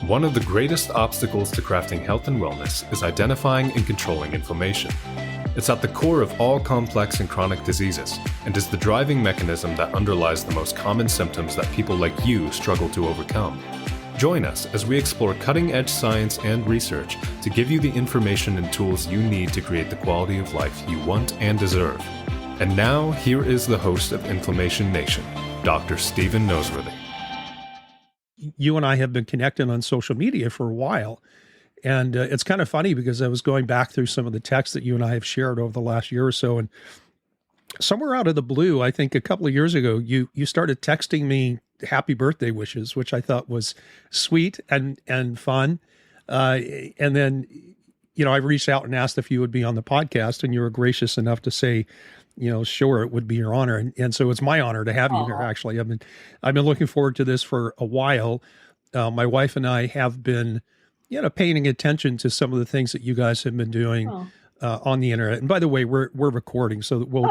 One of the greatest obstacles to crafting health and wellness is identifying and controlling inflammation. It's at the core of all complex and chronic diseases, and is the driving mechanism that underlies the most common symptoms that people like you struggle to overcome. Join us as we explore cutting-edge science and research to give you the information and tools you need to create the quality of life you want and deserve. And now, here is the host of Inflammation Nation, Dr. Stephen Noseworthy. You and I have been connected on social media for a while. And it's kind of funny because I was going back through some of the texts that you and I have shared over the last year or so. And somewhere out of the blue, I think a couple of years ago, you started texting me happy birthday wishes, which I thought was sweet and fun. And then, I reached out and asked if you would be on the podcast, and you were gracious enough to say, sure, it would be your honor. And so it's my honor to have you here. Actually, I've been looking forward to this for a while. My wife and I have been, paying attention to some of the things that you guys have been doing on the internet. And by the way, we're recording, so we'll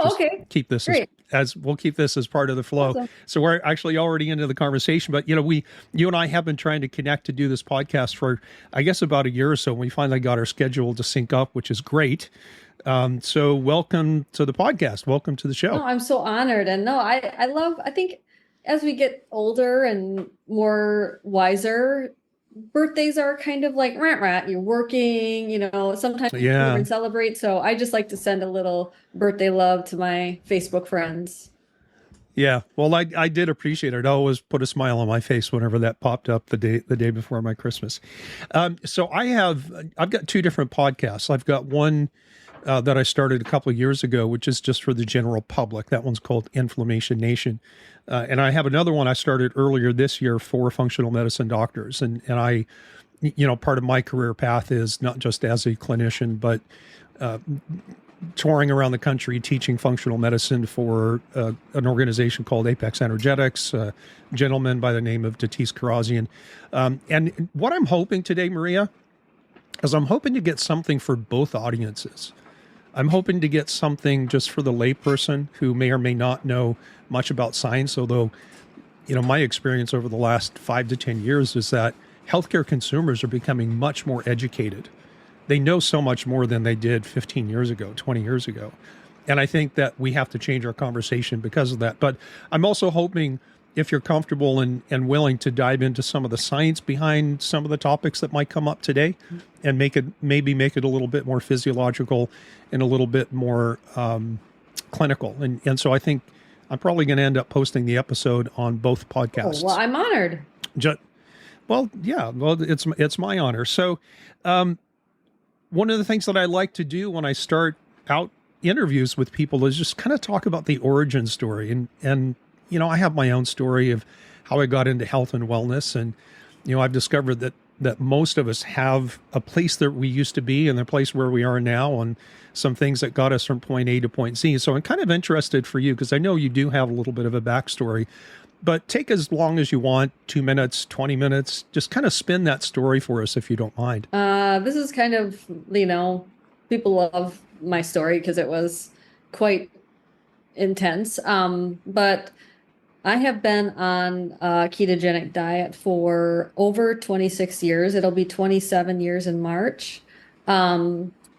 keep this as we'll keep this as part of the flow. Awesome. So we're actually already into the conversation. But you and I have been trying to connect to do this podcast for, I guess, about a year or so. And we finally got our schedule to sync up, which is great. So welcome to the podcast. Welcome to the show. No, I'm so honored. And I think as we get older and more wiser, birthdays are kind of like rat. You're working, sometimes you never celebrate. So I just like to send a little birthday love to my Facebook friends. Yeah. Well, I did appreciate it. It always put a smile on my face whenever that popped up the day before my Christmas. So I've got two different podcasts. I've got one that I started a couple of years ago, which is just for the general public. That one's called Inflammation Nation. And I have another one I started earlier this year for functional medicine doctors. And I, part of my career path is not just as a clinician, but touring around the country, teaching functional medicine for an organization called Apex Energetics, a gentleman by the name of Tatis Karazian. And what I'm hoping today, Maria, is I'm hoping to get something for both audiences. I'm hoping to get something just for the layperson who may or may not know much about science, although, my experience over the last 5 to 10 years is that healthcare consumers are becoming much more educated. They know so much more than they did 15 years ago, 20 years ago. And I think that we have to change our conversation because of that. But I'm also hoping, if you're comfortable and willing to dive into some of the science behind some of the topics that might come up today, and make it a little bit more physiological and a little bit more clinical. And so I think I'm probably going to end up posting the episode on both podcasts. Oh, well, I'm honored. It's my honor. So one of the things that I like to do when I start out interviews with people is just kind of talk about the origin story. And I have my own story of how I got into health and wellness. And, I've discovered that most of us have a place that we used to be and the place where we are now, and some things that got us from point A to point Z. So I'm kind of interested for you, because I know you do have a little bit of a backstory, but take as long as you want, 2 minutes, 20 minutes, just kind of spin that story for us, if you don't mind. This is kind of, people love my story because it was quite intense. But I have been on a ketogenic diet for over 26 years. It'll be 27 years in March.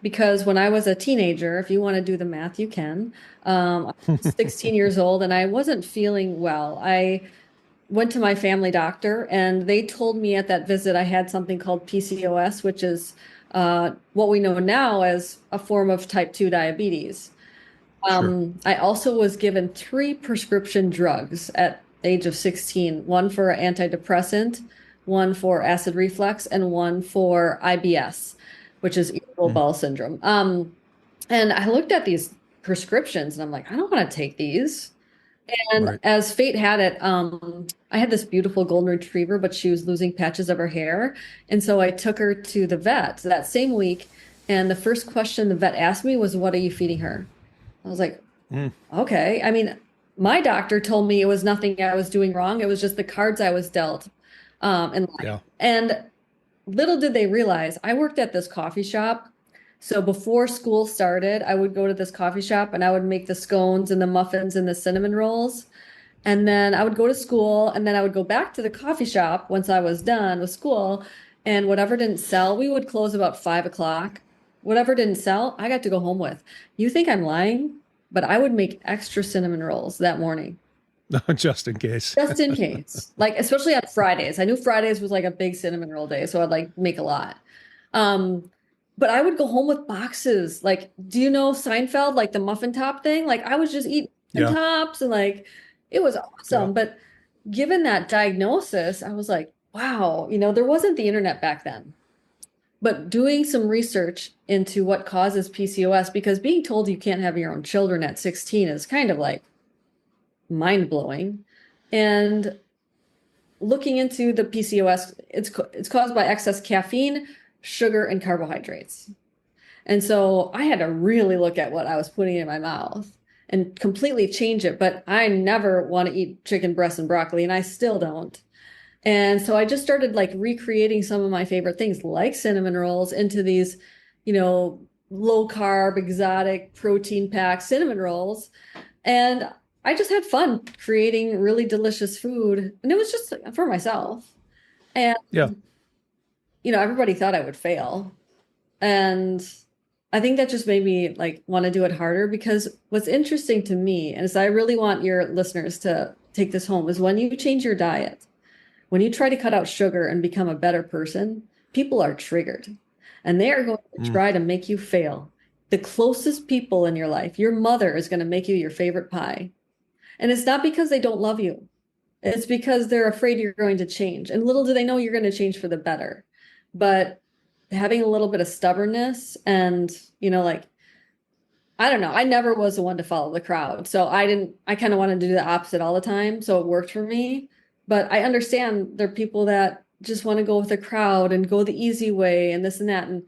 Because when I was a teenager, if you want to do the math, you can. I was 16 years old and I wasn't feeling well. I went to my family doctor and they told me at that visit I had something called PCOS, which is what we know now as a form of type 2 diabetes. Sure. I also was given 3 prescription drugs at the age of 16, one for antidepressant, one for acid reflux, and one for IBS, which is irritable bowel syndrome. And I looked at these prescriptions and I'm like, I don't want to take these. And as fate had it, I had this beautiful golden retriever, but she was losing patches of her hair. And so I took her to the vet that same week. And the first question the vet asked me was, what are you feeding her? I was like, okay. I mean, my doctor told me it was nothing I was doing wrong. It was just the cards I was dealt in life. Yeah. And little did they realize I worked at this coffee shop. So before school started, I would go to this coffee shop and I would make the scones and the muffins and the cinnamon rolls. And then I would go to school and then I would go back to the coffee shop once I was done with school And whatever didn't sell, we would close about 5 o'clock. Whatever didn't sell, I got to go home with. You think I'm lying? But I would make extra cinnamon rolls that morning. Just in case. Just in case. Like, especially on Fridays. I knew Fridays was like a big cinnamon roll day, so I'd like make a lot. But I would go home with boxes. Like, do you know Seinfeld, like the muffin top thing? Like, I would just eat muffin tops and like it was awesome. But given that diagnosis, I was like, wow, there wasn't the internet back then. But doing some research into what causes PCOS, because being told you can't have your own children at 16 is kind of like mind-blowing. And looking into the PCOS, it's caused by excess caffeine, sugar, and carbohydrates. And so I had to really look at what I was putting in my mouth and completely change it. But I never want to eat chicken breast and broccoli, and I still don't. And so I just started like recreating some of my favorite things like cinnamon rolls into these, low carb, exotic, protein packed cinnamon rolls. And I just had fun creating really delicious food. And it was just for myself. And, everybody thought I would fail. And I think that just made me like want to do it harder, because what's interesting to me, and I really want your listeners to take this home, is when you change your diet, when you try to cut out sugar and become a better person, people are triggered and they are going to try to make you fail. The closest people in your life, your mother is going to make you your favorite pie. And it's not because they don't love you. It's because they're afraid you're going to change. And little do they know you're going to change for the better. But having a little bit of stubbornness and, I don't know. I never was the one to follow the crowd. So I kind of wanted to do the opposite all the time. So it worked for me. But I understand there are people that just want to go with the crowd and go the easy way and this and that. And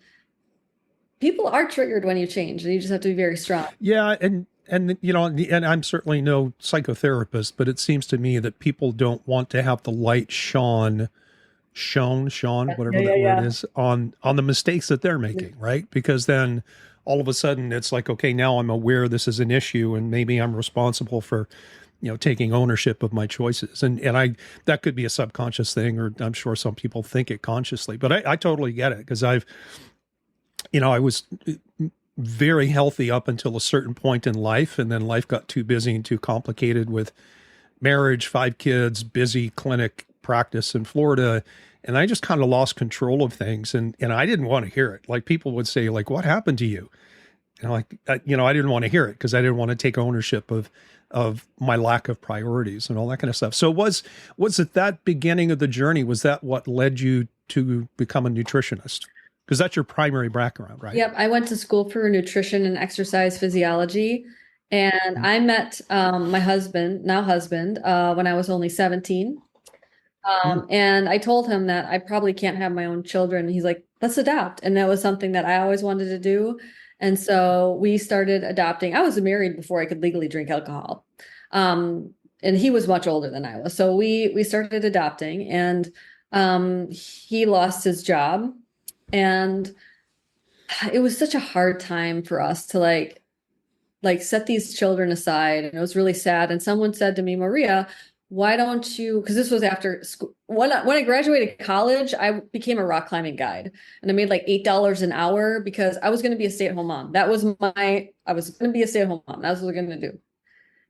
people are triggered when you change, and you just have to be very strong. Yeah. And I'm certainly no psychotherapist, but it seems to me that people don't want to have the light shone, whatever that word is, on the mistakes that they're making, right? Because then all of a sudden it's like, okay, now I'm aware this is an issue and maybe I'm responsible for taking ownership of my choices. And that could be a subconscious thing, or I'm sure some people think it consciously, but I totally get it, because I was very healthy up until a certain point in life. And then life got too busy and too complicated with marriage, 5 kids, busy clinic practice in Florida. And I just kind of lost control of things. And I didn't want to hear it. Like, people would say, like, what happened to you? And I didn't want to hear it, because I didn't want to take ownership of my lack of priorities and all that kind of stuff. So was it that beginning of the journey? Was that what led you to become a nutritionist? Because that's your primary background, right? Yep. I went to school for nutrition and exercise physiology. And I met my husband, when I was only 17. And I told him that I probably can't have my own children. And he's like, let's adopt. And that was something that I always wanted to do. And so we started adopting. I was married before I could legally drink alcohol. And he was much older than I was. So we started adopting, and he lost his job. And it was such a hard time for us to like set these children aside. And it was really sad. And someone said to me, Maria, why don't you, because this was after school. When I graduated college, I became a rock climbing guide, and I made like $8 an hour because I was going to be a stay-at-home mom. I was going to be a stay-at-home mom. That's what I was going to do.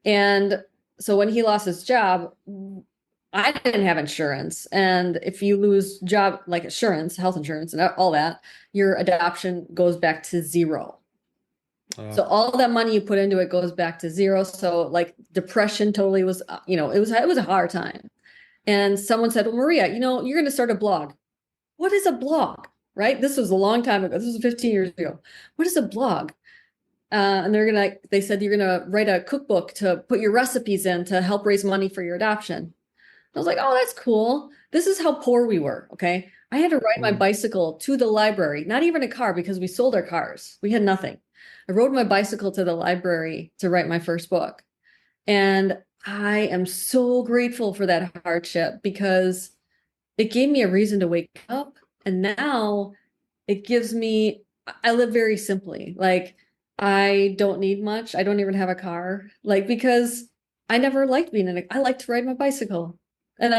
And so when he lost his job, I didn't have insurance. And if you lose job, like insurance, health insurance and all that, your adoption goes back to zero. So all that money you put into it goes back to zero. So like depression totally was, it was a hard time. And someone said, well, Maria, you're going to start a blog. What is a blog? Right? This was a long time ago. This was 15 years ago. What is a blog? And they said, you're going to write a cookbook to put your recipes in to help raise money for your adoption. I was like, oh, that's cool. This is how poor we were. Okay. I had to ride my bicycle to the library, not even a car, because we sold our cars. We had nothing. I rode my bicycle to the library to write my first book. And I am so grateful for that hardship, because it gave me a reason to wake up. And now it gives me, I live very simply. Like, I don't need much. I don't even have a car, because I never liked I like to ride my bicycle. And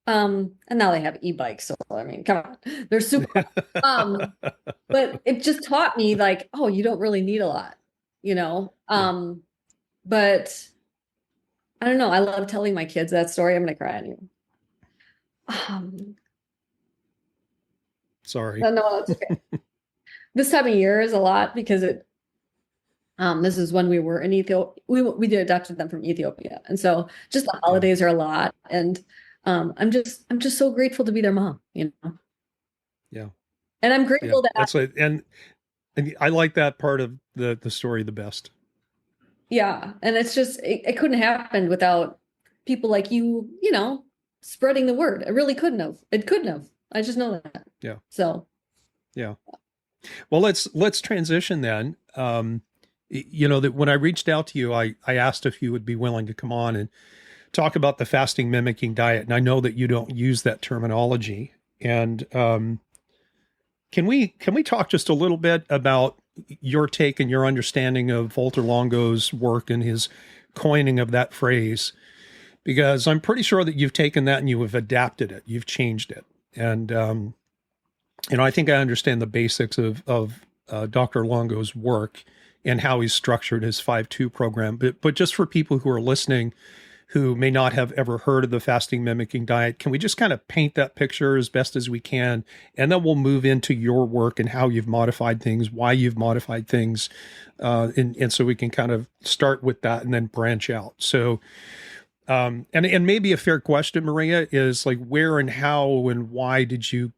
And now they have e-bikes, so I mean, come on, they're super. Um, but it just taught me like, oh, you don't really need a lot, you know? But I don't know. I love telling my kids that story. I'm gonna cry on you. Sorry. No, it's okay. This time of year is a lot because this is when we were in Ethiopia. We did adopted them from Ethiopia, and so just the holidays are a lot. And I'm just so grateful to be their mom, you know. Yeah. And I'm grateful that that's it. And I like that part of the story the best. yeah, and it's just it couldn't happen without people like you know, spreading the word. It really couldn't have. It couldn't have. I just know that. Yeah. So. Yeah. Well, let's transition then. You know, that when I reached out to you, I asked if you would be willing to come on and talk about the fasting mimicking diet. And I know that you don't use that terminology. And can we talk just a little bit about your take and your understanding of Walter Longo's work and his coining of that phrase? Because I'm pretty sure that you've taken that and you have adapted it, you've changed it. And you know, I think I understand the basics of Dr. Longo's work and how he's structured his 5-2 program. But just for people who are listening who may not have ever heard of the fasting mimicking diet, can we just kind of paint that picture as best as we can? And then we'll move into your work and how you've modified things, why you've modified things. And so we can kind of start with that and then branch out. So, and maybe a fair question, Maria, is like, where and how and why did you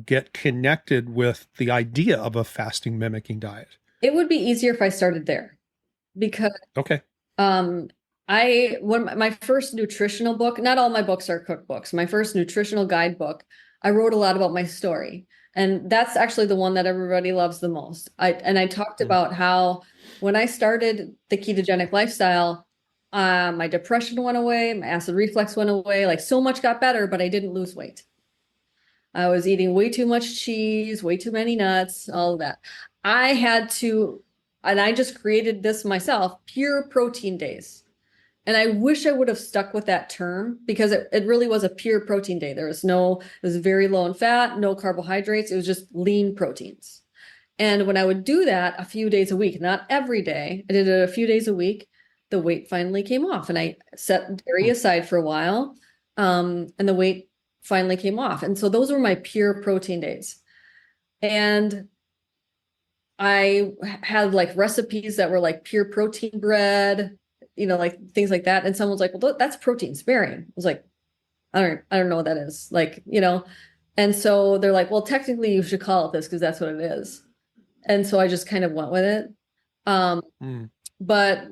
get connected with the idea of a fasting mimicking diet? It would be easier if I started there because okay. When my first nutritional book, not all my books are cookbooks, my first nutritional guidebook, I wrote a lot about my story. And that's actually the one that everybody loves the most. I talked about how when I started the ketogenic lifestyle, my depression went away, my acid reflux went away, like so much got better, but I didn't lose weight. I was eating way too much cheese, way too many nuts, all of that. I had to, and I just created this myself, pure protein days. And I wish I would have stuck with that term because it really was a pure protein day. It was very low in fat, no carbohydrates. It was just lean proteins. And when I would do that a few days a week, not every day, I did it a few days a week, the weight finally came off. And I set dairy aside for a while. And the weight finally came off. And so those were my pure protein days. And I had like recipes that were like pure protein bread, you know, like things like that. And someone's like, well, that's protein sparing. I was like, I don't know what that is. Like, you know, and so they're like, well, technically you should call it this because that's what it is. And so I just kind of went with it. But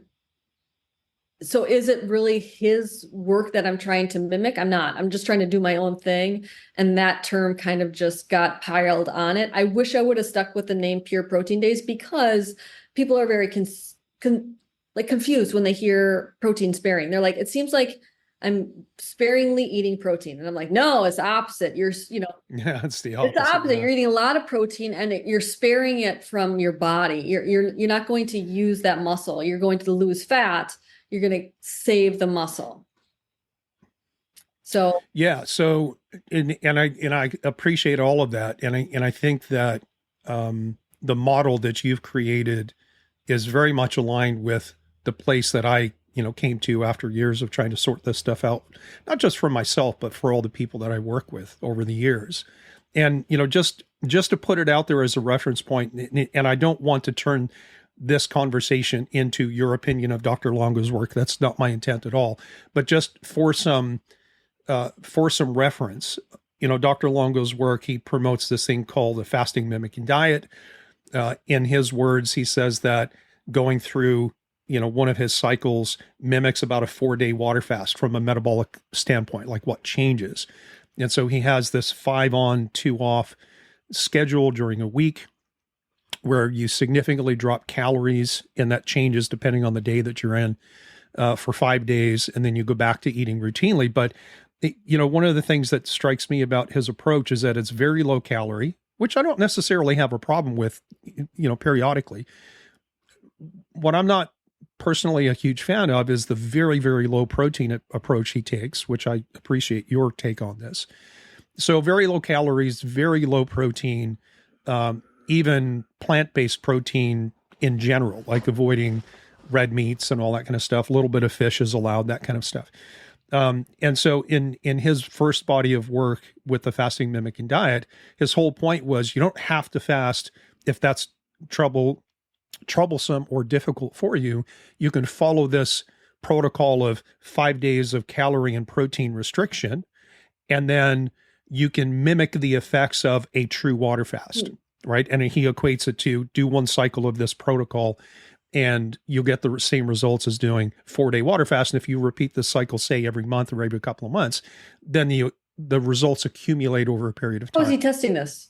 so is it really his work that I'm trying to mimic? I'm not. I'm just trying to do my own thing. And that term kind of just got piled on it. I wish I would have stuck with the name Pure Protein Days because people are very confused when they hear protein sparing. They're like, it seems like I'm sparingly eating protein. And I'm like, no, it's the opposite. Yeah, it's the opposite. It's the opposite. Yeah. You're eating a lot of protein and you're sparing it from your body. You're not going to use that muscle. You're going to lose fat. You're going to save the muscle. So yeah. So and I appreciate all of that, and I think that the model that you've created is very much aligned with the place that I came to after years of trying to sort this stuff out, not just for myself but for all the people that I work with over the years. And just to put it out there as a reference point, and I don't want to turn this conversation into your opinion of Dr. Longo's work. That's not my intent at all. But just for some reference, Dr. Longo's work, he promotes this thing called the fasting mimicking diet. In his words, he says that going through, one of his cycles mimics about a 4-day water fast from a metabolic standpoint, like what changes. And so he has this 5 on, 2 off schedule during a week, where you significantly drop calories, and that changes depending on the day that you're in for 5 days, and then you go back to eating routinely. But, one of the things that strikes me about his approach is that it's very low calorie, which I don't necessarily have a problem with, periodically. What I'm not personally a huge fan of is the very, very low protein approach he takes, which I appreciate your take on this. So very low calories, very low protein, even plant-based protein in general, like avoiding red meats and all that kind of stuff. A little bit of fish is allowed, that kind of stuff. And so in his first body of work with the fasting mimicking diet, his whole point was you don't have to fast if that's troublesome or difficult for you. You can follow this protocol of 5 days of calorie and protein restriction, and then you can mimic the effects of a true water fast, right? And he equates it to do one cycle of this protocol and you'll get the same results as doing 4-day water fast. And if you repeat this cycle, say every month or every couple of months, then the results accumulate over a period of time. How is he testing this?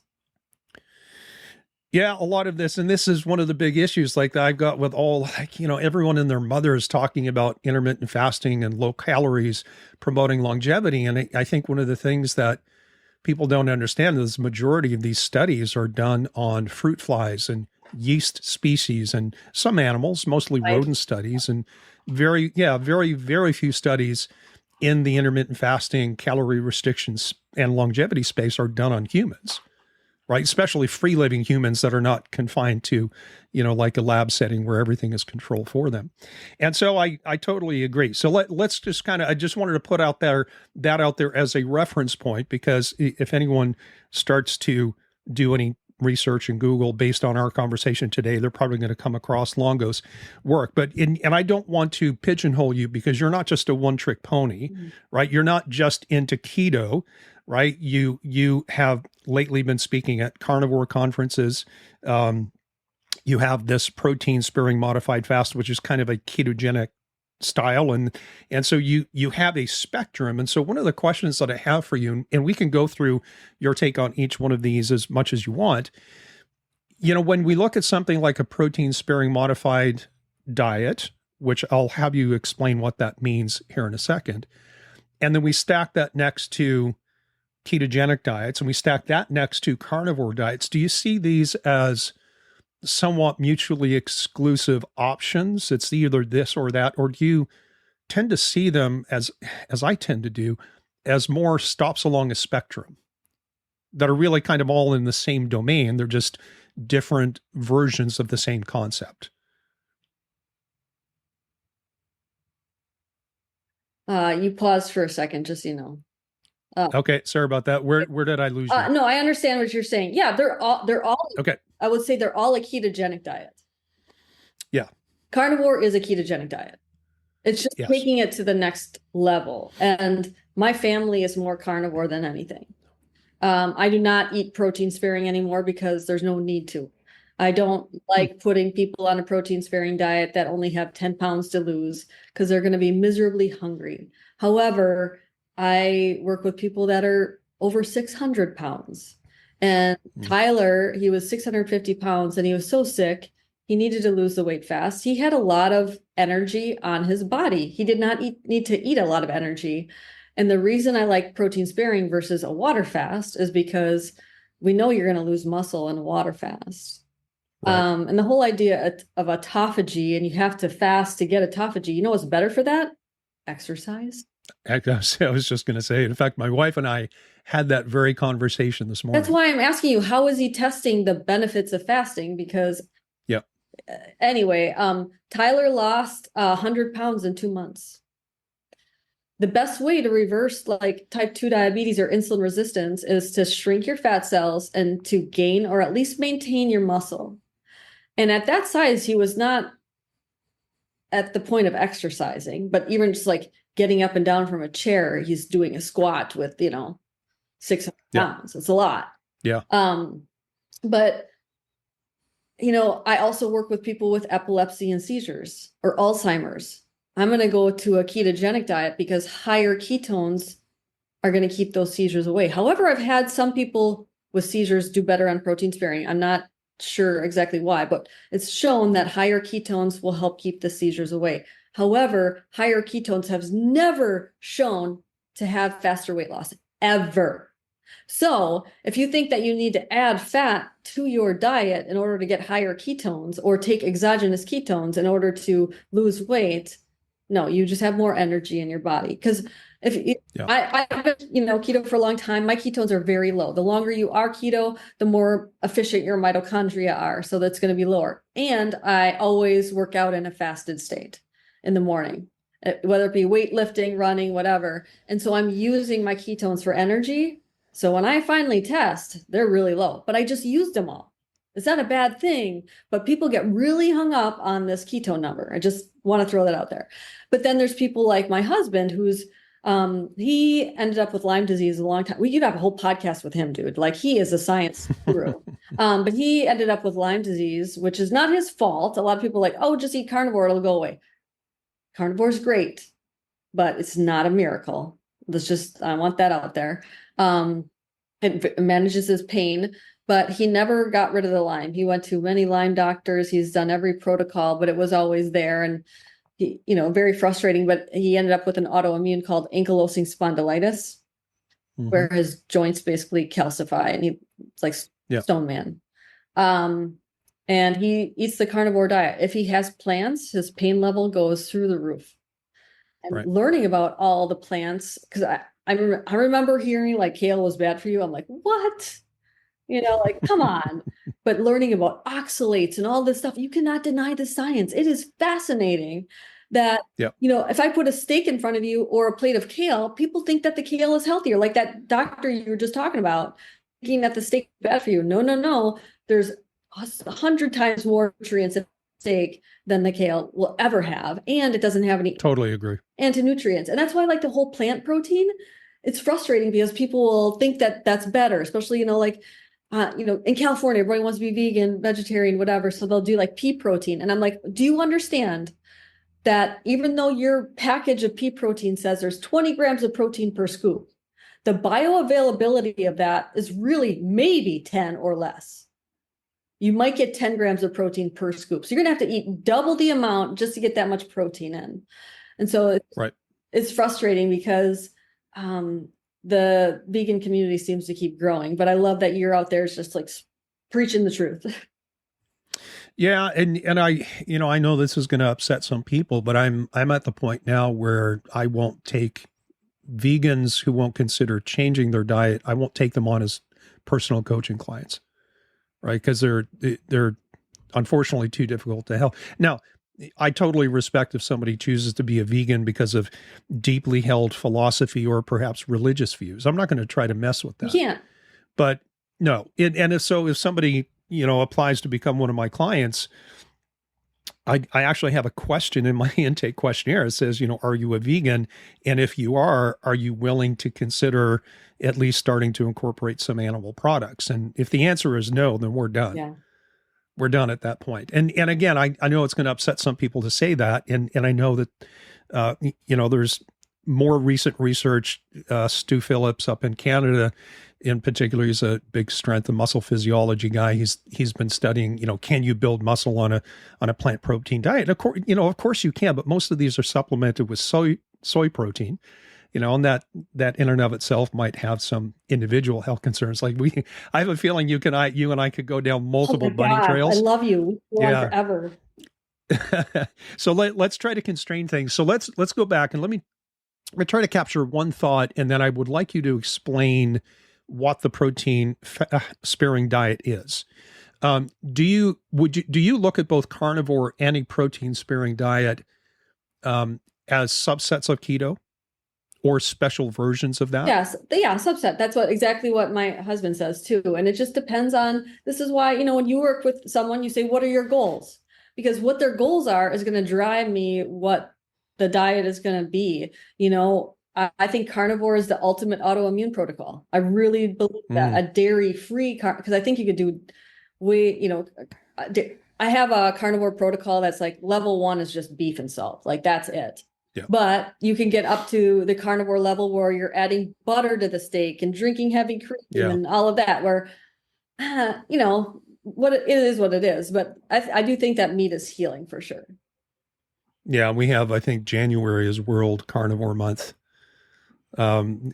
Yeah, a lot of this, and this is one of the big issues like that I've got with all, everyone and their mother is talking about intermittent fasting and low calories promoting longevity. And I think one of the things that people don't understand is the majority of these studies are done on fruit flies and yeast species and some animals, mostly rodent studies, and very, very few studies in the intermittent fasting, calorie restrictions, and longevity space are done on humans, right? Especially free living humans that are not confined to, like a lab setting where everything is controlled for them. And so I totally agree. So let's just I just wanted to put that out there as a reference point, because if anyone starts to do any research in Google based on our conversation today, they're probably going to come across Longo's work. And I don't want to pigeonhole you, because you're not just a one-trick pony, right? You're not just into keto, right? You have lately been speaking at carnivore conferences. You have this protein-sparing modified fast, which is kind of a ketogenic style. And so you have a spectrum. And so one of the questions that I have for you, and we can go through your take on each one of these as much as you want. When we look at something like a protein-sparing modified diet, which I'll have you explain what that means here in a second, and then we stack that next to ketogenic diets, and we stack that next to carnivore diets, do you see these as somewhat mutually exclusive options? It's either this or that, or do you tend to see them as I tend to do, as more stops along a spectrum that are really kind of all in the same domain? They're just different versions of the same concept. You paused for a second, just Okay, sorry about that. Where did I lose you? No, I understand what you're saying. Yeah, they're all okay. I would say they're all a ketogenic diet. Yeah. Carnivore is a ketogenic diet. It's just taking it to the next level. And my family is more carnivore than anything. I do not eat protein sparing anymore because there's no need to. I don't like putting people on a protein sparing diet that only have 10 pounds to lose, because they're going to be miserably hungry. However, I work with people that are over 600 pounds. And Tyler, he was 650 pounds and he was so sick, he needed to lose the weight fast. He had a lot of energy on his body. He did not need to eat a lot of energy. And the reason I like protein sparing versus a water fast is because we know you're going to lose muscle in a water fast. Right. And the whole idea of autophagy, and you have to fast to get autophagy, you know what's better for that? Exercise. I was just going to say, in fact, my wife and I had that very conversation this morning. That's why I'm asking you, how is he testing the benefits of fasting? Because anyway, Tyler lost 100 pounds in 2 months. The best way to reverse like type 2 diabetes or insulin resistance is to shrink your fat cells and to gain or at least maintain your muscle. And at that size, he was not at the point of exercising, but even just like getting up and down from a chair, he's doing a squat with, 600 pounds. It's a lot. Yeah. But, I also work with people with epilepsy and seizures or Alzheimer's. I'm going to go to a ketogenic diet because higher ketones are going to keep those seizures away. However, I've had some people with seizures do better on protein sparing. I'm not sure exactly why, but it's shown that higher ketones will help keep the seizures away. However, higher ketones have never shown to have faster weight loss, ever. So if you think that you need to add fat to your diet in order to get higher ketones or take exogenous ketones in order to lose weight, no, you just have more energy in your body. Because if you, I've been, keto for a long time, my ketones are very low. The longer you are keto, the more efficient your mitochondria are. So that's going to be lower. And I always work out in a fasted state in the morning, whether it be weightlifting, running, whatever. And so I'm using my ketones for energy. So when I finally test, they're really low, but I just used them all. It's not a bad thing, but people get really hung up on this ketone number. I just want to throw that out there. But then there's people like my husband who's he ended up with Lyme disease a long time. We could have a whole podcast with him, dude. Like he is a science guru. But he ended up with Lyme disease, which is not his fault. A lot of people are like, oh, just eat carnivore, it'll go away. Carnivore is great, but it's not a miracle. I want that out there. It manages his pain, but he never got rid of the Lyme. He went to many Lyme doctors. He's done every protocol, but it was always there. And he, very frustrating, but he ended up with an autoimmune called ankylosing spondylitis, where his joints basically calcify and it's like Stone Man. And he eats the carnivore diet. If he has plants, his pain level goes through the roof. And learning about all the plants, because I remember hearing like kale was bad for you. I'm like, what? Like, come on. But learning about oxalates and all this stuff, you cannot deny the science. It is fascinating that, if I put a steak in front of you or a plate of kale, people think that the kale is healthier. Like that doctor you were just talking about, thinking that the steak is bad for you. No. There's 100 times more nutrients in steak than the kale will ever have. And it doesn't have any totally agree anti-nutrients. And that's why I like the whole plant protein. It's frustrating because people will think that that's better, especially, in California, everybody wants to be vegan, vegetarian, whatever. So they'll do like pea protein. And I'm like, do you understand that even though your package of pea protein says there's 20 grams of protein per scoop, the bioavailability of that is really maybe 10 or less. You might get 10 grams of protein per scoop. So you're going to have to eat double the amount just to get that much protein in. And so it's frustrating because the vegan community seems to keep growing, but I love that you're out there just like preaching the truth. Yeah. And I know this is going to upset some people, but I'm at the point now where I won't take vegans who won't consider changing their diet. I won't take them on as personal coaching clients, right? Because they're unfortunately too difficult to help. Now, I totally respect if somebody chooses to be a vegan because of deeply held philosophy or perhaps religious views. I'm not going to try to mess with that. You can't. But no, if somebody, applies to become one of my clients, I actually have a question in my intake questionnaire. It says, are you a vegan? And if you are you willing to consider at least starting to incorporate some animal products? And if the answer is no, then we're done. Yeah. We're done at that point. And again, I know it's going to upset some people to say that. And I know that, there's more recent research. Stu Phillips up in Canada, in particular, he's a big strength and muscle physiology guy. He's been studying, can you build muscle on a plant protein diet? And of course you can, but most of these are supplemented with soy protein. And that in and of itself might have some individual health concerns. Like I have a feeling you and I could go down multiple bunny trails. I love you. Forever. So let's try to constrain things. So let's go back and let me try to capture one thought, and then I would like you to explain what the protein sparing diet is. Do you look at both carnivore and a protein sparing diet as subsets of keto? Or special versions of that? Yes. Yeah. Subset. That's exactly what my husband says too. And it just depends on, this is why, when you work with someone, you say, what are your goals? Because what their goals are is going to drive me what the diet is going to be. I think carnivore is the ultimate autoimmune protocol. I really believe that a dairy-free, because I think you could do I have a carnivore protocol that's like level 1 is just beef and salt. Like that's it. Yeah. But you can get up to the carnivore level where you're adding butter to the steak and drinking heavy cream and all of that, where, what it is what it is. But I do think that meat is healing for sure. Yeah. We have, I think January is World Carnivore Month.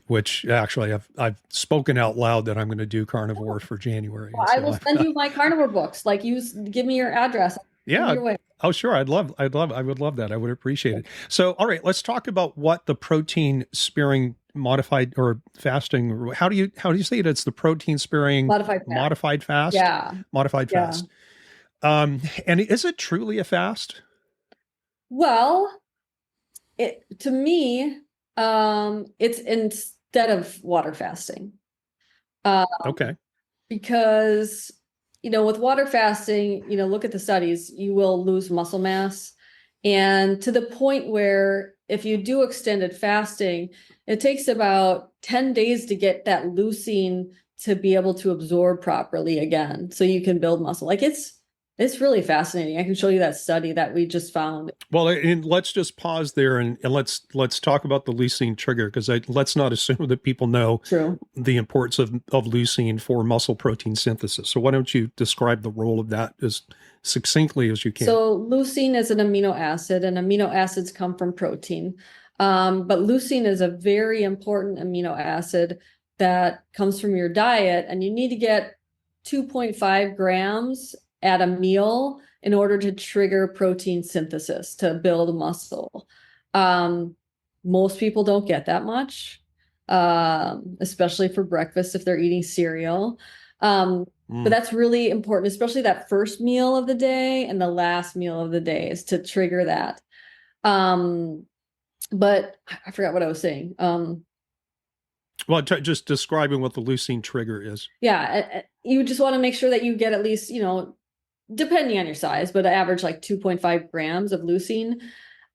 which actually I've spoken out loud that I'm going to do carnivore for January. Well, And I so will send you my carnivore books. Like, give me your address. Send yeah. your way. Oh, sure. I would love that. I would appreciate it. So, all right, let's talk about what the protein sparing modified or fasting. How do you say it? It's the protein sparing Modified fat. modified fast. Yeah. Modified Yeah. fast. And is it truly a fast? Well, to me, it's instead of water fasting. Okay. Because, with water fasting, look at the studies, you will lose muscle mass. And to the point where if you do extended fasting, it takes about 10 days to get that leucine to be able to absorb properly again, so you can build muscle. Like, it's really fascinating. I can show you that study that we just found. Well, and let's just pause there and let's talk about the leucine trigger, because let's not assume that people know True. the importance of leucine for muscle protein synthesis. So why don't you describe the role of that as succinctly as you can? So leucine is an amino acid, and amino acids come from protein. But leucine is a very important amino acid that comes from your diet, and you need to get 2.5 grams at a meal in order to trigger protein synthesis to build muscle. Most people don't get that much, especially for breakfast if they're eating cereal. But that's really important, especially that first meal of the day and the last meal of the day, is to trigger that. But I forgot what I was saying. Well, just describing what the leucine trigger is. Yeah, you just want to make sure that you get at least, depending on your size, but average like 2.5 grams of leucine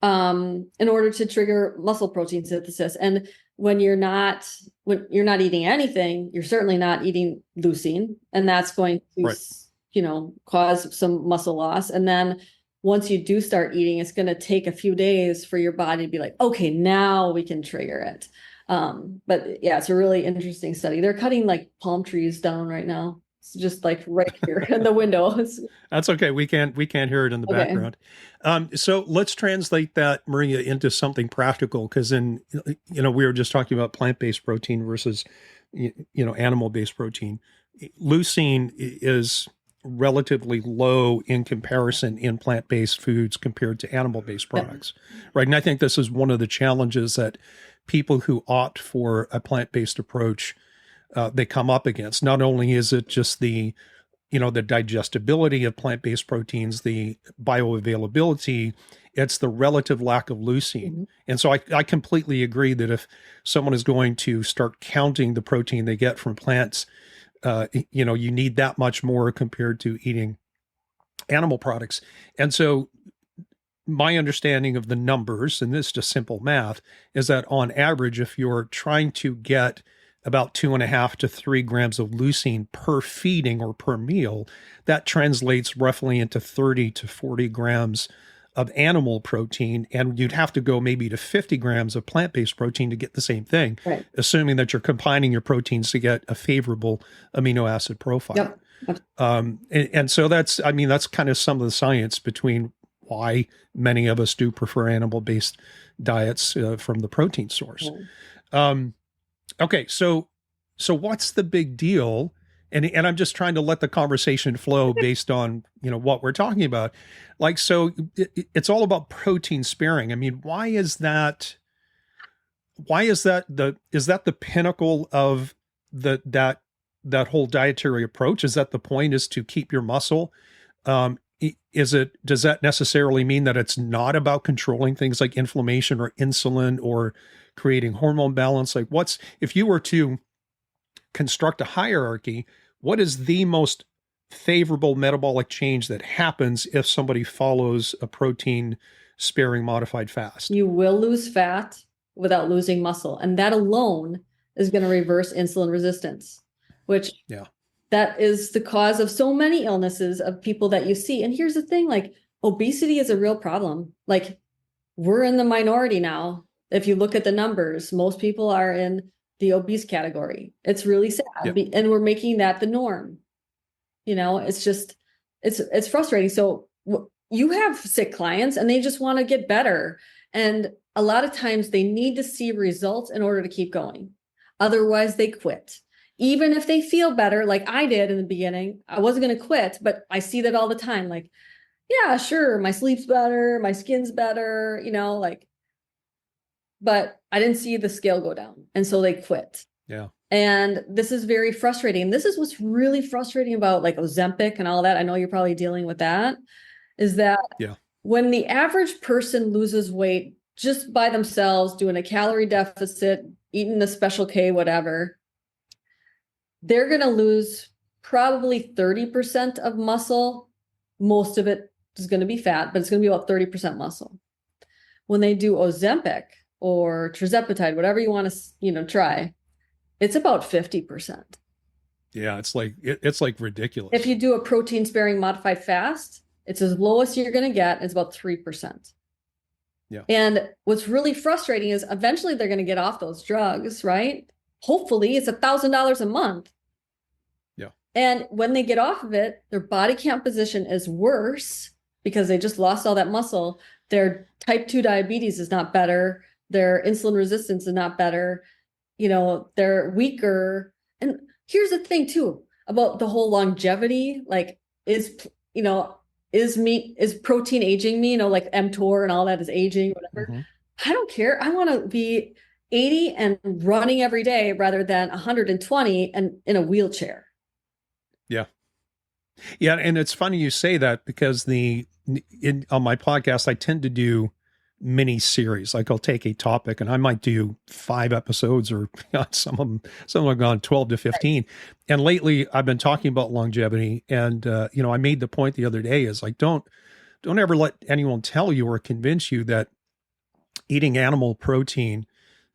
in order to trigger muscle protein synthesis. And when you're not eating anything, you're certainly not eating leucine, and that's going to, right, cause some muscle loss. And then once you do start eating, it's going to take a few days for your body to be like, okay, now we can trigger it. But yeah, it's a really interesting study. They're cutting like palm trees down right now. It's just like right here in the window. That's okay. We can't hear it in the background. So let's translate that, Maria, into something practical, because we were just talking about plant-based protein versus, animal-based protein. Leucine is relatively low in comparison in plant-based foods compared to animal-based products, right? And I think this is one of the challenges that people who opt for a plant-based approach they come up against. Not only is it just the digestibility of plant-based proteins, the bioavailability, it's the relative lack of leucine. Mm-hmm. And so I completely agree that if someone is going to start counting the protein they get from plants, you need that much more compared to eating animal products. And so my understanding of the numbers, and this is just simple math, is that on average, if you're trying to get about 2.5 to 3 grams of leucine per feeding or per meal, that translates roughly into 30 to 40 grams of animal protein. And you'd have to go maybe to 50 grams of plant-based protein to get the same thing, right, assuming that you're combining your proteins to get a favorable amino acid profile. Yep. And so that's kind of some of the science between why many of us do prefer animal-based diets from the protein source. Right. Okay, so what's the big deal? And I'm just trying to let the conversation flow based on what we're talking about. Like, so it's all about protein sparing. I mean, why is that? Is that the pinnacle of that whole dietary approach? Is that the point? Is to keep your muscle? Does that necessarily mean that it's not about controlling things like inflammation or insulin or creating hormone balance? Like, if you were to construct a hierarchy, what is the most favorable metabolic change that happens if somebody follows a protein sparing modified fast? You will lose fat without losing muscle. And that alone is going to reverse insulin resistance, which that is the cause of so many illnesses of people that you see. And here's the thing, like, obesity is a real problem. Like, we're in the minority now. If you look at the numbers, most people are in the obese category. It's really sad. And we're making that the norm. It's just, it's frustrating. So you have sick clients and they just want to get better. And a lot of times they need to see results in order to keep going. Otherwise, they quit. Even if they feel better, like I did in the beginning, I wasn't going to quit, but I see that all the time. Like, yeah, sure, my sleep's better, my skin's better, like, but I didn't see the scale go down. And so they quit. Yeah. And this is very frustrating. And this is what's really frustrating about like Ozempic and all that. I know you're probably dealing with that, is that when the average person loses weight just by themselves, doing a calorie deficit, eating a special K, whatever, they're going to lose probably 30% of muscle. Most of it is going to be fat, but it's going to be about 30% muscle. When they do Ozempic or tirzepatide, whatever you want to, try, it's about 50%. Yeah, it's like ridiculous. If you do a protein sparing modified fast, it's as low as you're going to get. It's about 3%. Yeah. And what's really frustrating is eventually they're going to get off those drugs, right? Hopefully it's $1,000 a month. Yeah. And when they get off of it, their body composition is worse because they just lost all that muscle. Their type 2 diabetes is not better. Their insulin resistance is not better. They're weaker. And here's the thing too, about the whole longevity, like is protein aging me, like mTOR and all that is aging, whatever. Mm-hmm. I don't care. I want to be 80 and running every day rather than 120 and in a wheelchair. Yeah. Yeah. And it's funny you say that because on my podcast, I tend to do mini series. Like I'll take a topic and I might do 5 episodes or some of them have gone 12 to 15. Right. And lately I've been talking about longevity. And, I made the point the other day is like, don't ever let anyone tell you or convince you that eating animal protein,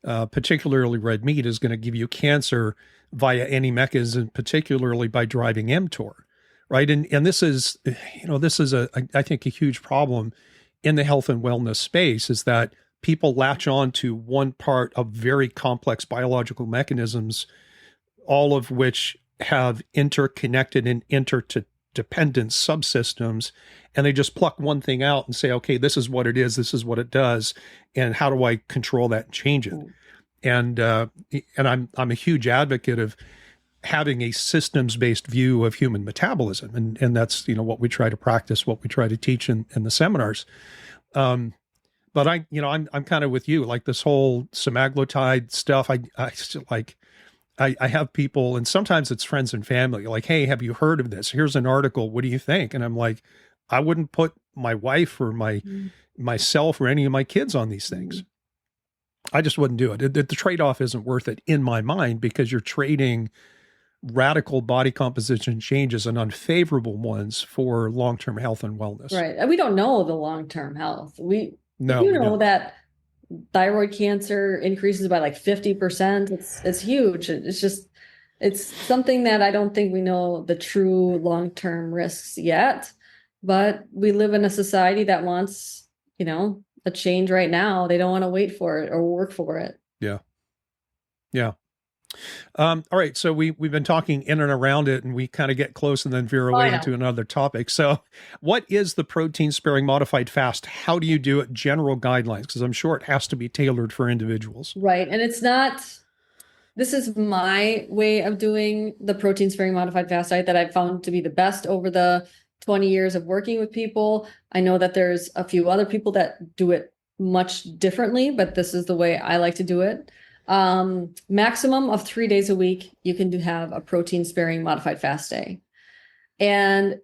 particularly red meat, is going to give you cancer via any mechanism, particularly by driving mTOR. Right. And this is, I think a huge problem in the health and wellness space is that people latch on to one part of very complex biological mechanisms, all of which have interconnected and interdependent subsystems. And they just pluck one thing out and say, okay, this is what it is. This is what it does. And how do I control that and change it? And I'm a huge advocate of having a systems-based view of human metabolism. And that's, what we try to practice, what we try to teach in the seminars. But I'm kind of with you, like this whole semaglutide stuff. I still like, I have people, and sometimes it's friends and family, like, hey, have you heard of this? Here's an article. What do you think? And I'm like, I wouldn't put my wife or myself or any of my kids on these things. I just wouldn't do it. The trade-off isn't worth it in my mind, because you're trading radical body composition changes and unfavorable ones for long-term health and wellness. Right. And we don't know the long-term health. We know that thyroid cancer increases by like 50%. It's huge. It's something that I don't think we know the true long-term risks yet, but we live in a society that wants, a change right now. They don't want to wait for it or work for it. Yeah. Yeah. All right. So we've been talking in and around it, and we kind of get close and then veer away into another topic. So what is the protein sparing modified fast? How do you do it? General guidelines, because I'm sure it has to be tailored for individuals. Right. And this is my way of doing the protein sparing modified fast diet that I've found to be the best over the 20 years of working with people. I know that there's a few other people that do it much differently, but this is the way I like to do it. Maximum of 3 days a week, you can have a protein sparing modified fast day. And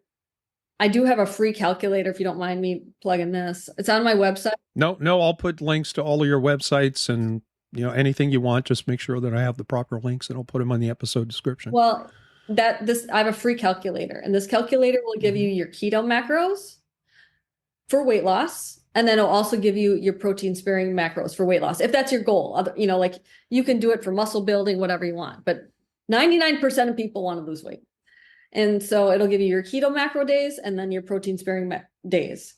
I do have a free calculator if you don't mind me plugging this. It's on my website. No, I'll put links to all of your websites and anything you want. Just make sure that I have the proper links, and I'll put them on the episode description. Well, I have a free calculator, and this calculator will give you your keto macros for weight loss. And then it'll also give you your protein sparing macros for weight loss, if that's your goal. Like you can do it for muscle building, whatever you want, but 99% of people want to lose weight. And so it'll give you your keto macro days and then your protein sparing days.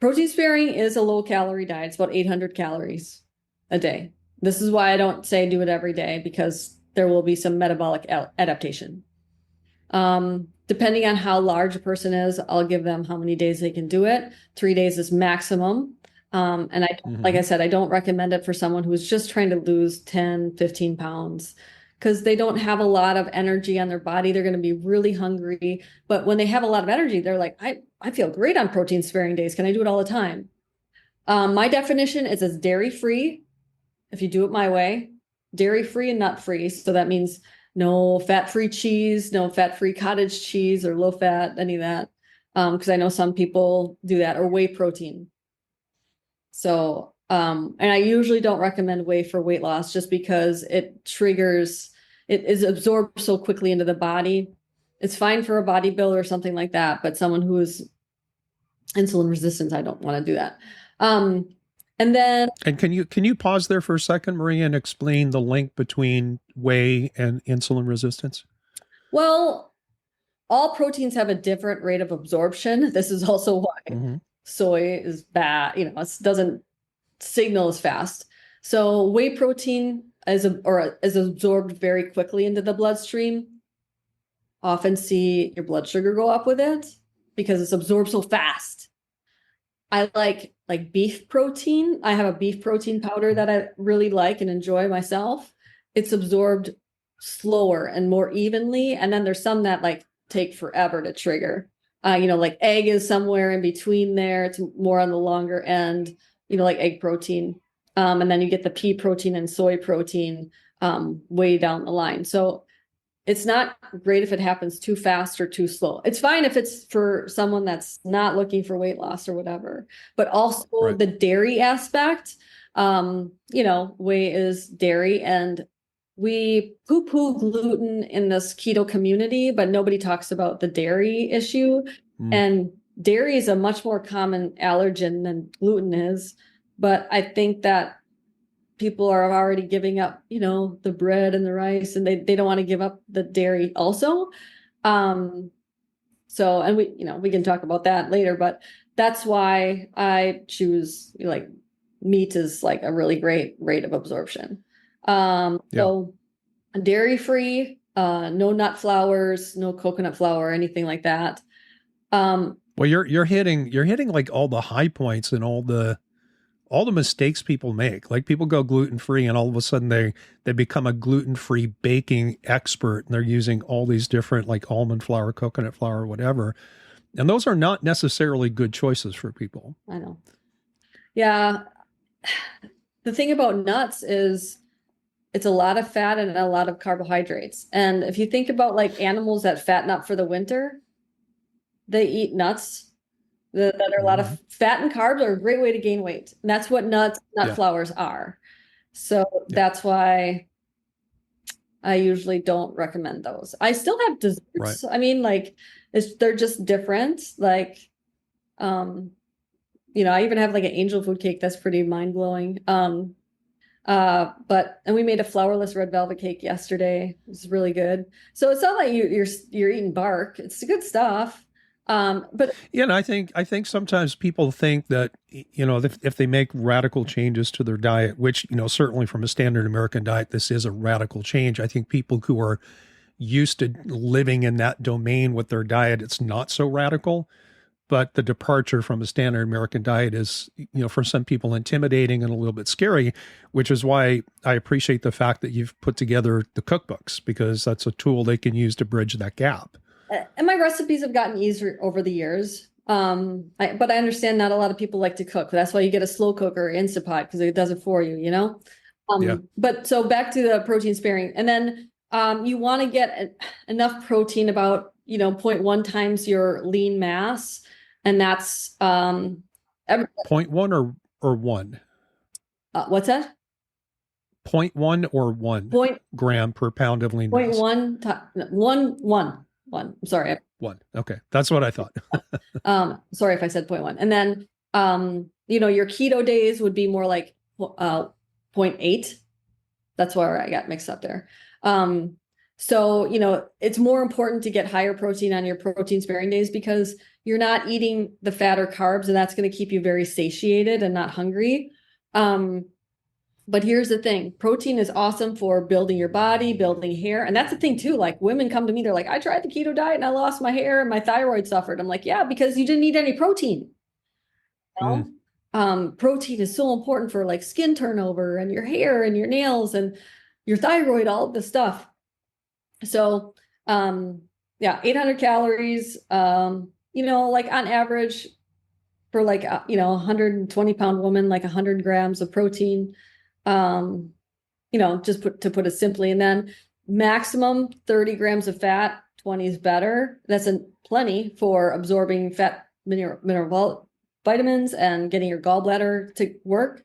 Protein sparing is a low calorie diet. It's about 800 calories a day. This is why I don't say do it every day, because there will be some metabolic adaptation. Depending on how large a person is, I'll give them how many days they can do it. 3 days is maximum. And like I said, I don't recommend it for someone who's just trying to lose 10, 15 pounds because they don't have a lot of energy on their body. They're going to be really hungry. But when they have a lot of energy, they're like, I feel great on protein sparing days. Can I do it all the time? My definition is as dairy free. If you do it my way, dairy free and nut free. So that means no fat free cheese, no fat free cottage cheese or low fat, any of that. Because I know some people do that, or whey protein. So, and I usually don't recommend whey for weight loss just because it is absorbed so quickly into the body. It's fine for a bodybuilder or something like that, but someone who is insulin resistant, I don't want to do that. And can you pause there for a second, Maria, and explain the link between whey and insulin resistance? Well, all proteins have a different rate of absorption. This is also why soy is bad. It doesn't signal as fast. So whey protein is absorbed very quickly into the bloodstream. Often see your blood sugar go up with it because it's absorbed so fast. I like beef protein. I have a beef protein powder that I really like and enjoy myself. It's absorbed slower and more evenly. And then there's some that take forever to trigger. Like egg is somewhere in between there. It's more on the longer end, like egg protein. And then you get the pea protein and soy protein way down the line. So it's not great if it happens too fast or too slow. It's fine if it's for someone that's not looking for weight loss or whatever, but also the dairy aspect, whey is dairy, and we poo-poo gluten in this keto community, but nobody talks about the dairy issue. And dairy is a much more common allergen than gluten is. But I think that people are already giving up, the bread and the rice, and they don't want to give up the dairy also. So, and we can talk about that later, but that's why I choose meat is a really great rate of absorption. So dairy free, no nut flours, no coconut flour, anything like that. Well, you're hitting all the high points and all the mistakes people make. Like, people go gluten-free and all of a sudden they become a gluten-free baking expert, and they're using all these different almond flour, coconut flour, whatever. And those are not necessarily good choices for people. I know. Yeah. The thing about nuts is it's a lot of fat and a lot of carbohydrates. And if you think about animals that fatten up for the winter, they eat nuts that are a lot of fat, and carbs are a great way to gain weight. And that's what nut flours are. So that's why I usually don't recommend those. I still have desserts. Right. I mean, they're just different. I even have an angel food cake that's pretty mind blowing. And we made a flourless red velvet cake yesterday. It was really good. So it's not like you're eating bark. It's good stuff. But and I think sometimes people think that, if they make radical changes to their diet, which, certainly from a standard American diet, this is a radical change. I think people who are used to living in that domain with their diet, it's not so radical. But the departure from a standard American diet is, for some people intimidating and a little bit scary, which is why I appreciate the fact that you've put together the cookbooks, because that's a tool they can use to bridge that gap. And my recipes have gotten easier over the years. But I understand not a lot of people like to cook. That's why you get a slow cooker or Instapot, because it does it for you, But so back to the protein sparing. And then you want to get enough protein, about, 0.1 times your lean mass. And that's 0.1 or 1? What's that? 0.1 or 1 gram per pound of lean mass? 1. I'm sorry. 1. Okay. That's what I thought. Sorry if I said 0.1. And then, your keto days would be more like 0.8. That's where I got mixed up there. So, it's more important to get higher protein on your protein sparing days, because you're not eating the fat or carbs, and that's going to keep you very satiated and not hungry. But here's the thing. Protein is awesome for building your body, building hair. And that's the thing too. Women come to me, they're like, I tried the keto diet and I lost my hair and my thyroid suffered. I'm like, yeah, because you didn't eat any protein. protein is so important for like skin turnover and your hair and your nails and your thyroid, all of this stuff. So, yeah, 800 calories, like on average for like, 120-pound woman, like 100 grams of protein, just to put it simply, and then maximum 30 grams of fat, 20 is better. That's plenty for absorbing fat, mineral vitamins and getting your gallbladder to work.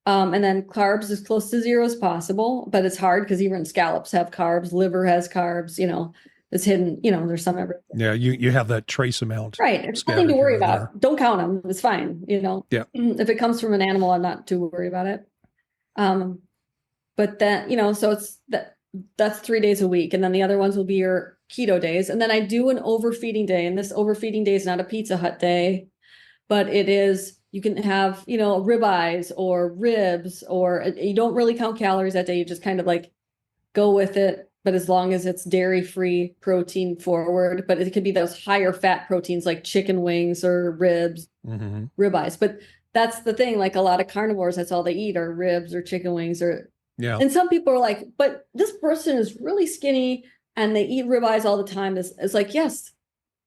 And then carbs as close to zero as possible, but it's hard because even scallops have carbs, liver has carbs, it's hidden, there's some everything. Yeah, you have that trace amount. Right. It's nothing to worry about. Don't count them. It's fine, Yeah. If it comes from an animal, I'm not too worried about it. But then, so that's 3 days a week. And then the other ones will be your keto days. And then I do an overfeeding day. And this overfeeding day is not a Pizza Hut day, but it is, you can have, ribeyes or ribs, or you don't really count calories that day. You just kind of like go with it. But as long as it's dairy-free, protein forward, but it could be those higher fat proteins like chicken wings or ribs, ribeyes. But that's the thing, like a lot of carnivores, that's all they eat are ribs or chicken wings yeah. And some people are like, but this person is really skinny and they eat ribeyes all the time. It's like, yes,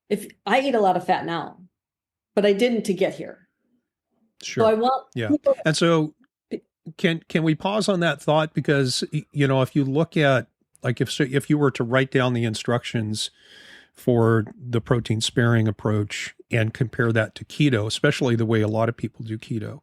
if I eat a lot of fat now, but I didn't to get here. Sure. So I want people. And so can we pause on that thought? Because, if you look at, like if you were to write down the instructions for the protein sparing approach and compare that to keto, especially the way a lot of people do keto,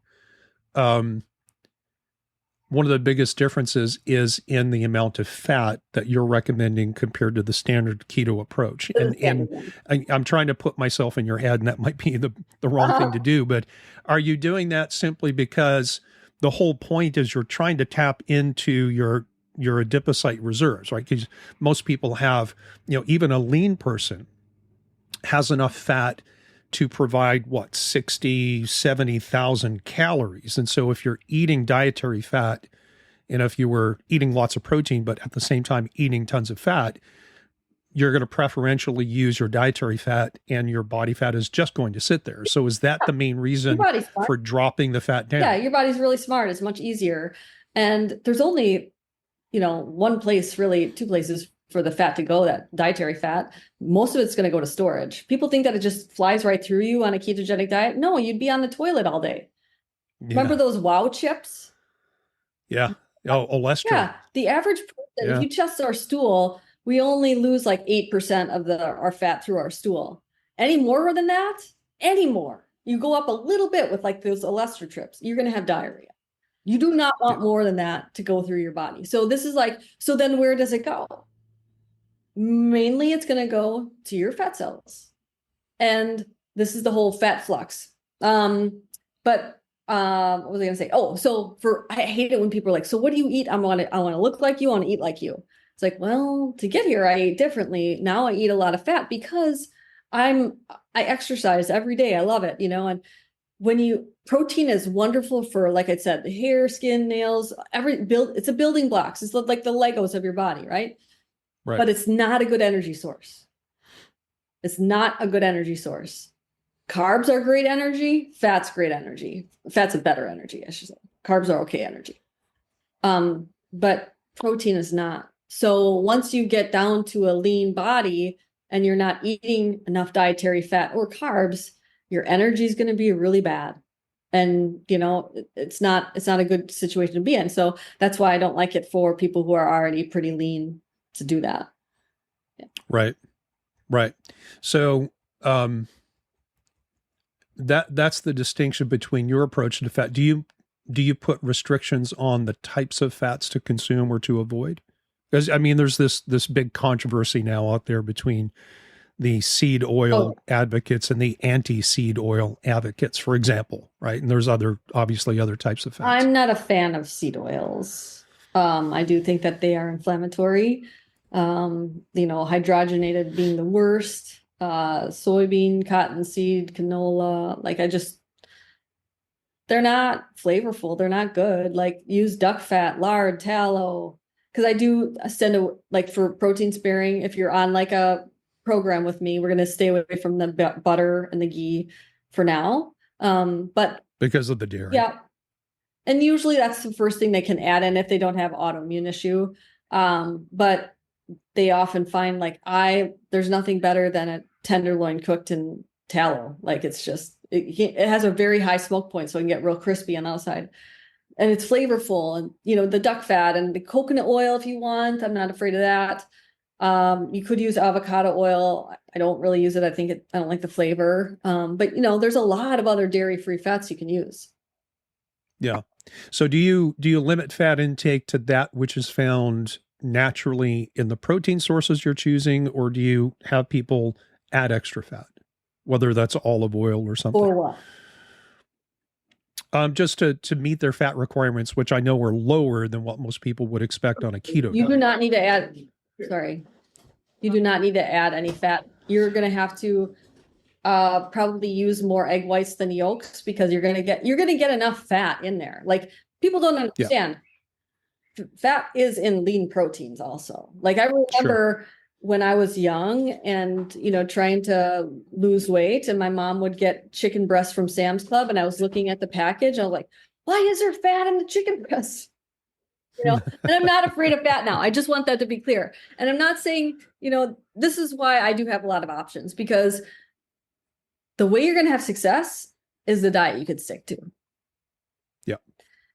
one of the biggest differences is in the amount of fat that you're recommending compared to the standard keto approach. And I'm trying to put myself in your head, and that might be the wrong thing to do, but are you doing that simply because the whole point is you're trying to tap into your adipocyte reserves, right? Because most people have, even a lean person has enough fat to provide 60, 70,000 calories. And so if you're eating dietary fat, and if you were eating lots of protein, but at the same time eating tons of fat, you're going to preferentially use your dietary fat, and your body fat is just going to sit there. So is that the main reason for dropping the fat down? Yeah, your body's really smart. It's much easier. And there's only one place, really, two places for the fat to go, that dietary fat. Most of it's going to go to storage. People think that it just flies right through you on a ketogenic diet. No, you'd be on the toilet all day. Yeah. Remember those Wow chips? Yeah. Oh, cholesterol. Yeah. The average person, if you test our stool, we only lose like 8% of our fat through our stool. Any more than that, you go up a little bit with like those cholesterol trips, you're going to have diarrhea. You do not want more than that to go through your body. So this is like, so then where does it go? Mainly it's going to go to your fat cells. And this is the whole fat flux. But what was I going to say? Oh, so I hate it when people are like, so what do you eat? I want to look like you. I want to eat like you. It's like, well, to get here, I ate differently. Now I eat a lot of fat because I exercise every day. I love it, and protein is wonderful for, like I said, the hair, skin, nails, it's a building blocks. It's like the Legos of your body, right? Right. But it's not a good energy source. It's not a good energy source. Carbs are great energy. Fat's great energy. Fat's a better energy, I should say. Carbs are okay energy. But protein is not. So once you get down to a lean body and you're not eating enough dietary fat or carbs, your energy is going to be really bad. And, it's not a good situation to be in. So that's why I don't like it for people who are already pretty lean to do that. Yeah. Right. So, that's the distinction between your approach to fat. Do you put restrictions on the types of fats to consume or to avoid? Because there's this big controversy now out there between the seed oil advocates and the anti-seed oil advocates, for example, right? And there's obviously other types of fats. I'm not a fan of seed oils. I do think that they are inflammatory. Hydrogenated being the worst. Soybean, cottonseed, canola, they're not flavorful. They're not good. Like, use duck fat, lard, tallow. Because I do for protein sparing, if you're on like a program with me, we're going to stay away from the butter and the ghee for now. But because of the dairy. Yeah. And usually that's the first thing they can add in if they don't have autoimmune issue. But they often find like there's nothing better than a tenderloin cooked in tallow. Like it's just, it has a very high smoke point, so it can get real crispy on the outside. And it's flavorful, and the duck fat and the coconut oil if you want. I'm not afraid of that. You could use avocado oil. I don't really use it. I don't like the flavor. But there's a lot of other dairy-free fats you can use. Yeah. So do you limit fat intake to that which is found naturally in the protein sources you're choosing, or do you have people add extra fat, whether that's olive oil or something? Or what? Just to meet their fat requirements, which I know are lower than what most people would expect on a keto You diet. do not need to add, you do not need to add any fat. You're going to have to probably use more egg whites than yolks, because you're going to get enough fat in there. Like, people don't understand. Fat is in lean proteins also. Like, I remember when I was young and, trying to lose weight, and my mom would get chicken breasts from Sam's Club, and I was looking at the package. I was like, why is there fat in the chicken breasts? And I'm not afraid of fat now. I just want that to be clear. And I'm not saying, this is why I do have a lot of options, because the way you're going to have success is the diet you could stick to. Yeah.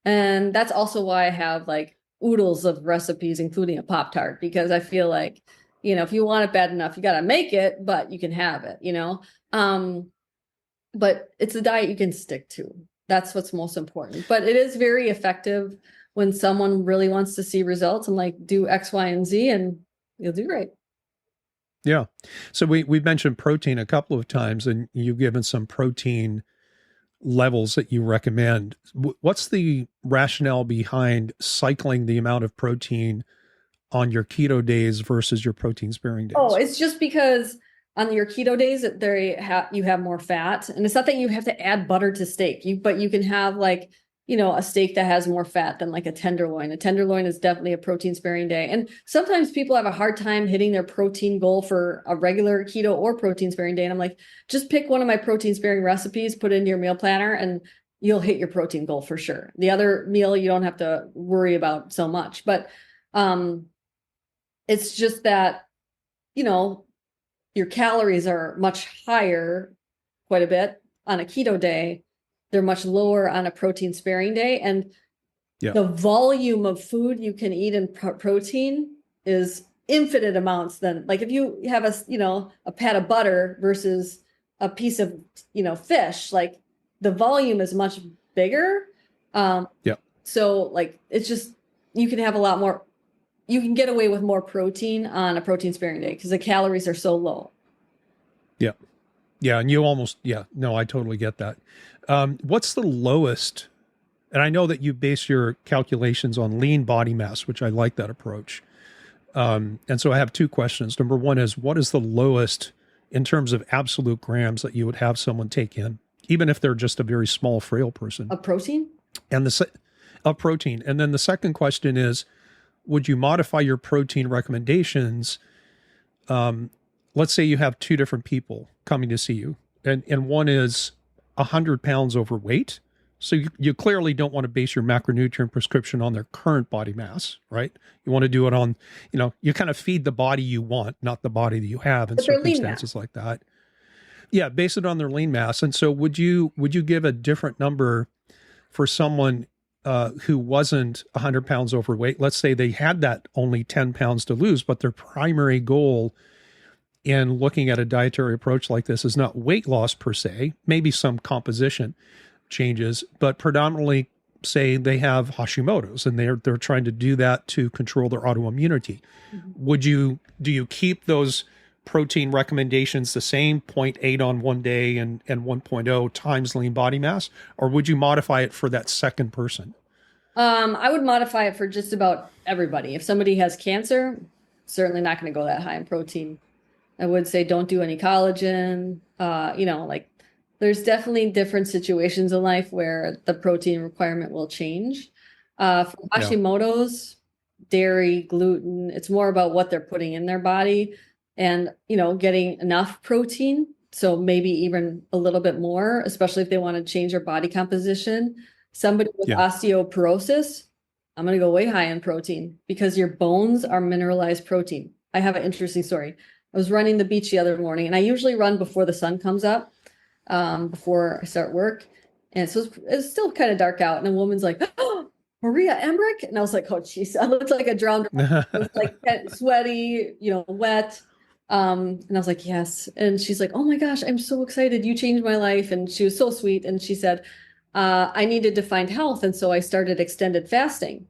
And that's also why I have like oodles of recipes, including a Pop-Tart, because I feel like, if you want it bad enough, you got to make it, but you can have it, but it's a diet you can stick to. That's what's most important. But it is very effective when someone really wants to see results. I'm like, do X, Y, and Z, and you'll do great. Yeah. So we've mentioned protein a couple of times, and you've given some protein levels that you recommend. What's the rationale behind cycling the amount of protein on your keto days versus your protein sparing days? Oh, it's just because on your keto days you have more fat, and it's not that you have to add butter to steak, but you can have like, a steak that has more fat than like a tenderloin. A tenderloin is definitely a protein sparing day. And sometimes people have a hard time hitting their protein goal for a regular keto or protein sparing day. And I'm like, just pick one of my protein sparing recipes, put it into your meal planner, and you'll hit your protein goal for sure. The other meal you don't have to worry about so much. But it's just that, your calories are much higher, quite a bit on a keto day. They're much lower on a protein sparing day. And the volume of food you can eat in protein is infinite amounts than, like, if you have a pat of butter versus a piece of, fish, like the volume is much bigger. So like, it's just, you can have a lot more, you can get away with more protein on a protein sparing day because the calories are so low. Yeah. Yeah. And you almost, I totally get that. What's the lowest? And I know that you base your calculations on lean body mass, which I like that approach. And so I have two questions. Number one is, what is the lowest in terms of absolute grams that you would have someone take in, even if they're just a very small, frail person? Of protein? And of protein. And then the second question is, would you modify your protein recommendations? Let's say you have two different people coming to see you, and one is 100 pounds overweight. So you clearly don't want to base your macronutrient prescription on their current body mass, right? You want to do it on, you kind of feed the body you want, not the body that you have in circumstances like that. Yeah, base it on their lean mass. And so would you give a different number for someone who wasn't 100 pounds overweight? Let's say they had that only 10 pounds to lose, but their primary goal in looking at a dietary approach like this is not weight loss per se, maybe some composition changes, but predominantly, say they have Hashimoto's and they're trying to do that to control their autoimmunity. Mm-hmm. Do you keep those protein recommendations the same, 0.8 on one day and 1.0 times lean body mass, or would you modify it for that second person? I would modify it for just about everybody. If somebody has cancer, certainly not going to go that high in protein. I would say don't do any collagen. Like, there's definitely different situations in life where the protein requirement will change. For Hashimoto's, dairy, gluten, it's more about what they're putting in their body and, getting enough protein. So maybe even a little bit more, especially if they want to change their body composition. Somebody with osteoporosis, I'm going to go way high in protein because your bones are mineralized protein. I have an interesting story. I was running the beach the other morning, and I usually run before the sun comes up, before I start work. And so it's still kind of dark out. And a woman's like, "Oh, Maria Emmerich." And I was like, "Oh, geez, I looked like a drowned." I was like sweaty, wet. And I was like, "Yes." And she's like, "Oh my gosh, I'm so excited. You changed my life." And she was so sweet. And she said, I needed to find health. And so I started extended fasting.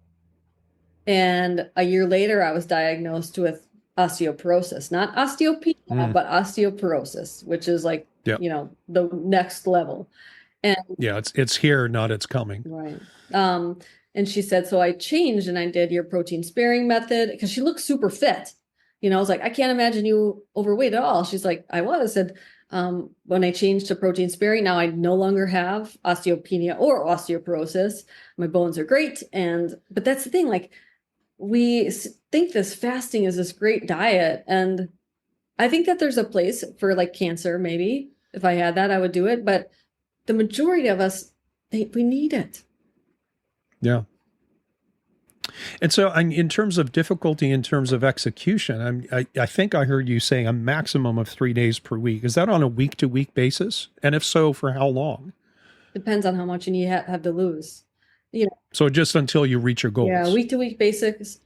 And a year later, I was diagnosed with osteoporosis, not osteopenia, but osteoporosis, which is like, the next level. And it's here, not it's coming. Right. And she said, so I changed and I did your protein sparing method because she looked super fit. I was like, I can't imagine you overweight at all. She's like, I was. And when I changed to protein sparing, now I no longer have osteopenia or osteoporosis. My bones are great. But that's the thing, like we think this fasting is this great diet. And I think that there's a place for like cancer, maybe. If I had that, I would do it. But the majority of us, we need it. Yeah. And so in terms of difficulty, in terms of execution, I think I heard you saying a maximum of 3 days per week. Is that on a week-to-week basis? And if so, for how long? Depends on how much you need have to lose. So just until you reach your goals. Yeah, week-to-week basics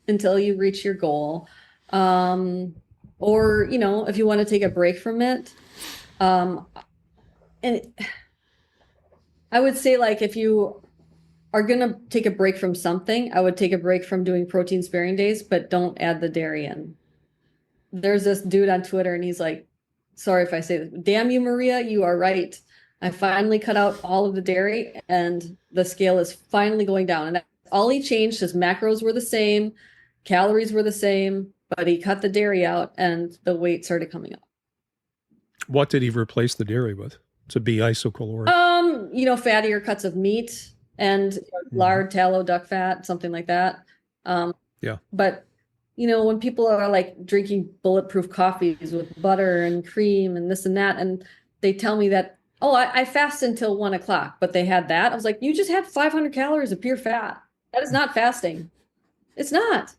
until you reach your goal. Or, if you want to take a break from it. And I would say, like, if you are going to take a break from something, I would take a break from doing protein sparing days, but don't add the dairy in. There's this dude on Twitter and he's like, sorry if I say this, damn you, Maria, you are right. I finally cut out all of the dairy and the scale is finally going down. And that's all he changed. His macros were the same, calories were the same, but he cut the dairy out and the weight started coming up. What did he replace the dairy with to be isocaloric? Fattier cuts of meat and lard, tallow, duck fat, something like that. But, when people are like drinking bulletproof coffees with butter and cream and this and that, and they tell me that, I fast until 1 o'clock, but they had that. I was like, you just had 500 calories of pure fat. That is not fasting. It's not.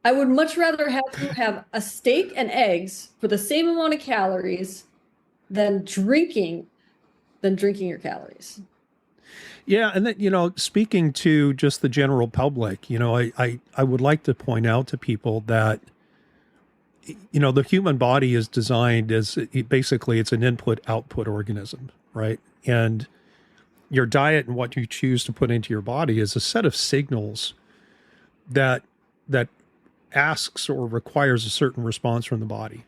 I would much rather have you have a steak and eggs for the same amount of calories than drinking your calories. Yeah. And then, speaking to just the general public, I would like to point out to people that, the human body is designed as basically it's an input-output organism, right? And your diet and what you choose to put into your body is a set of signals that asks or requires a certain response from the body,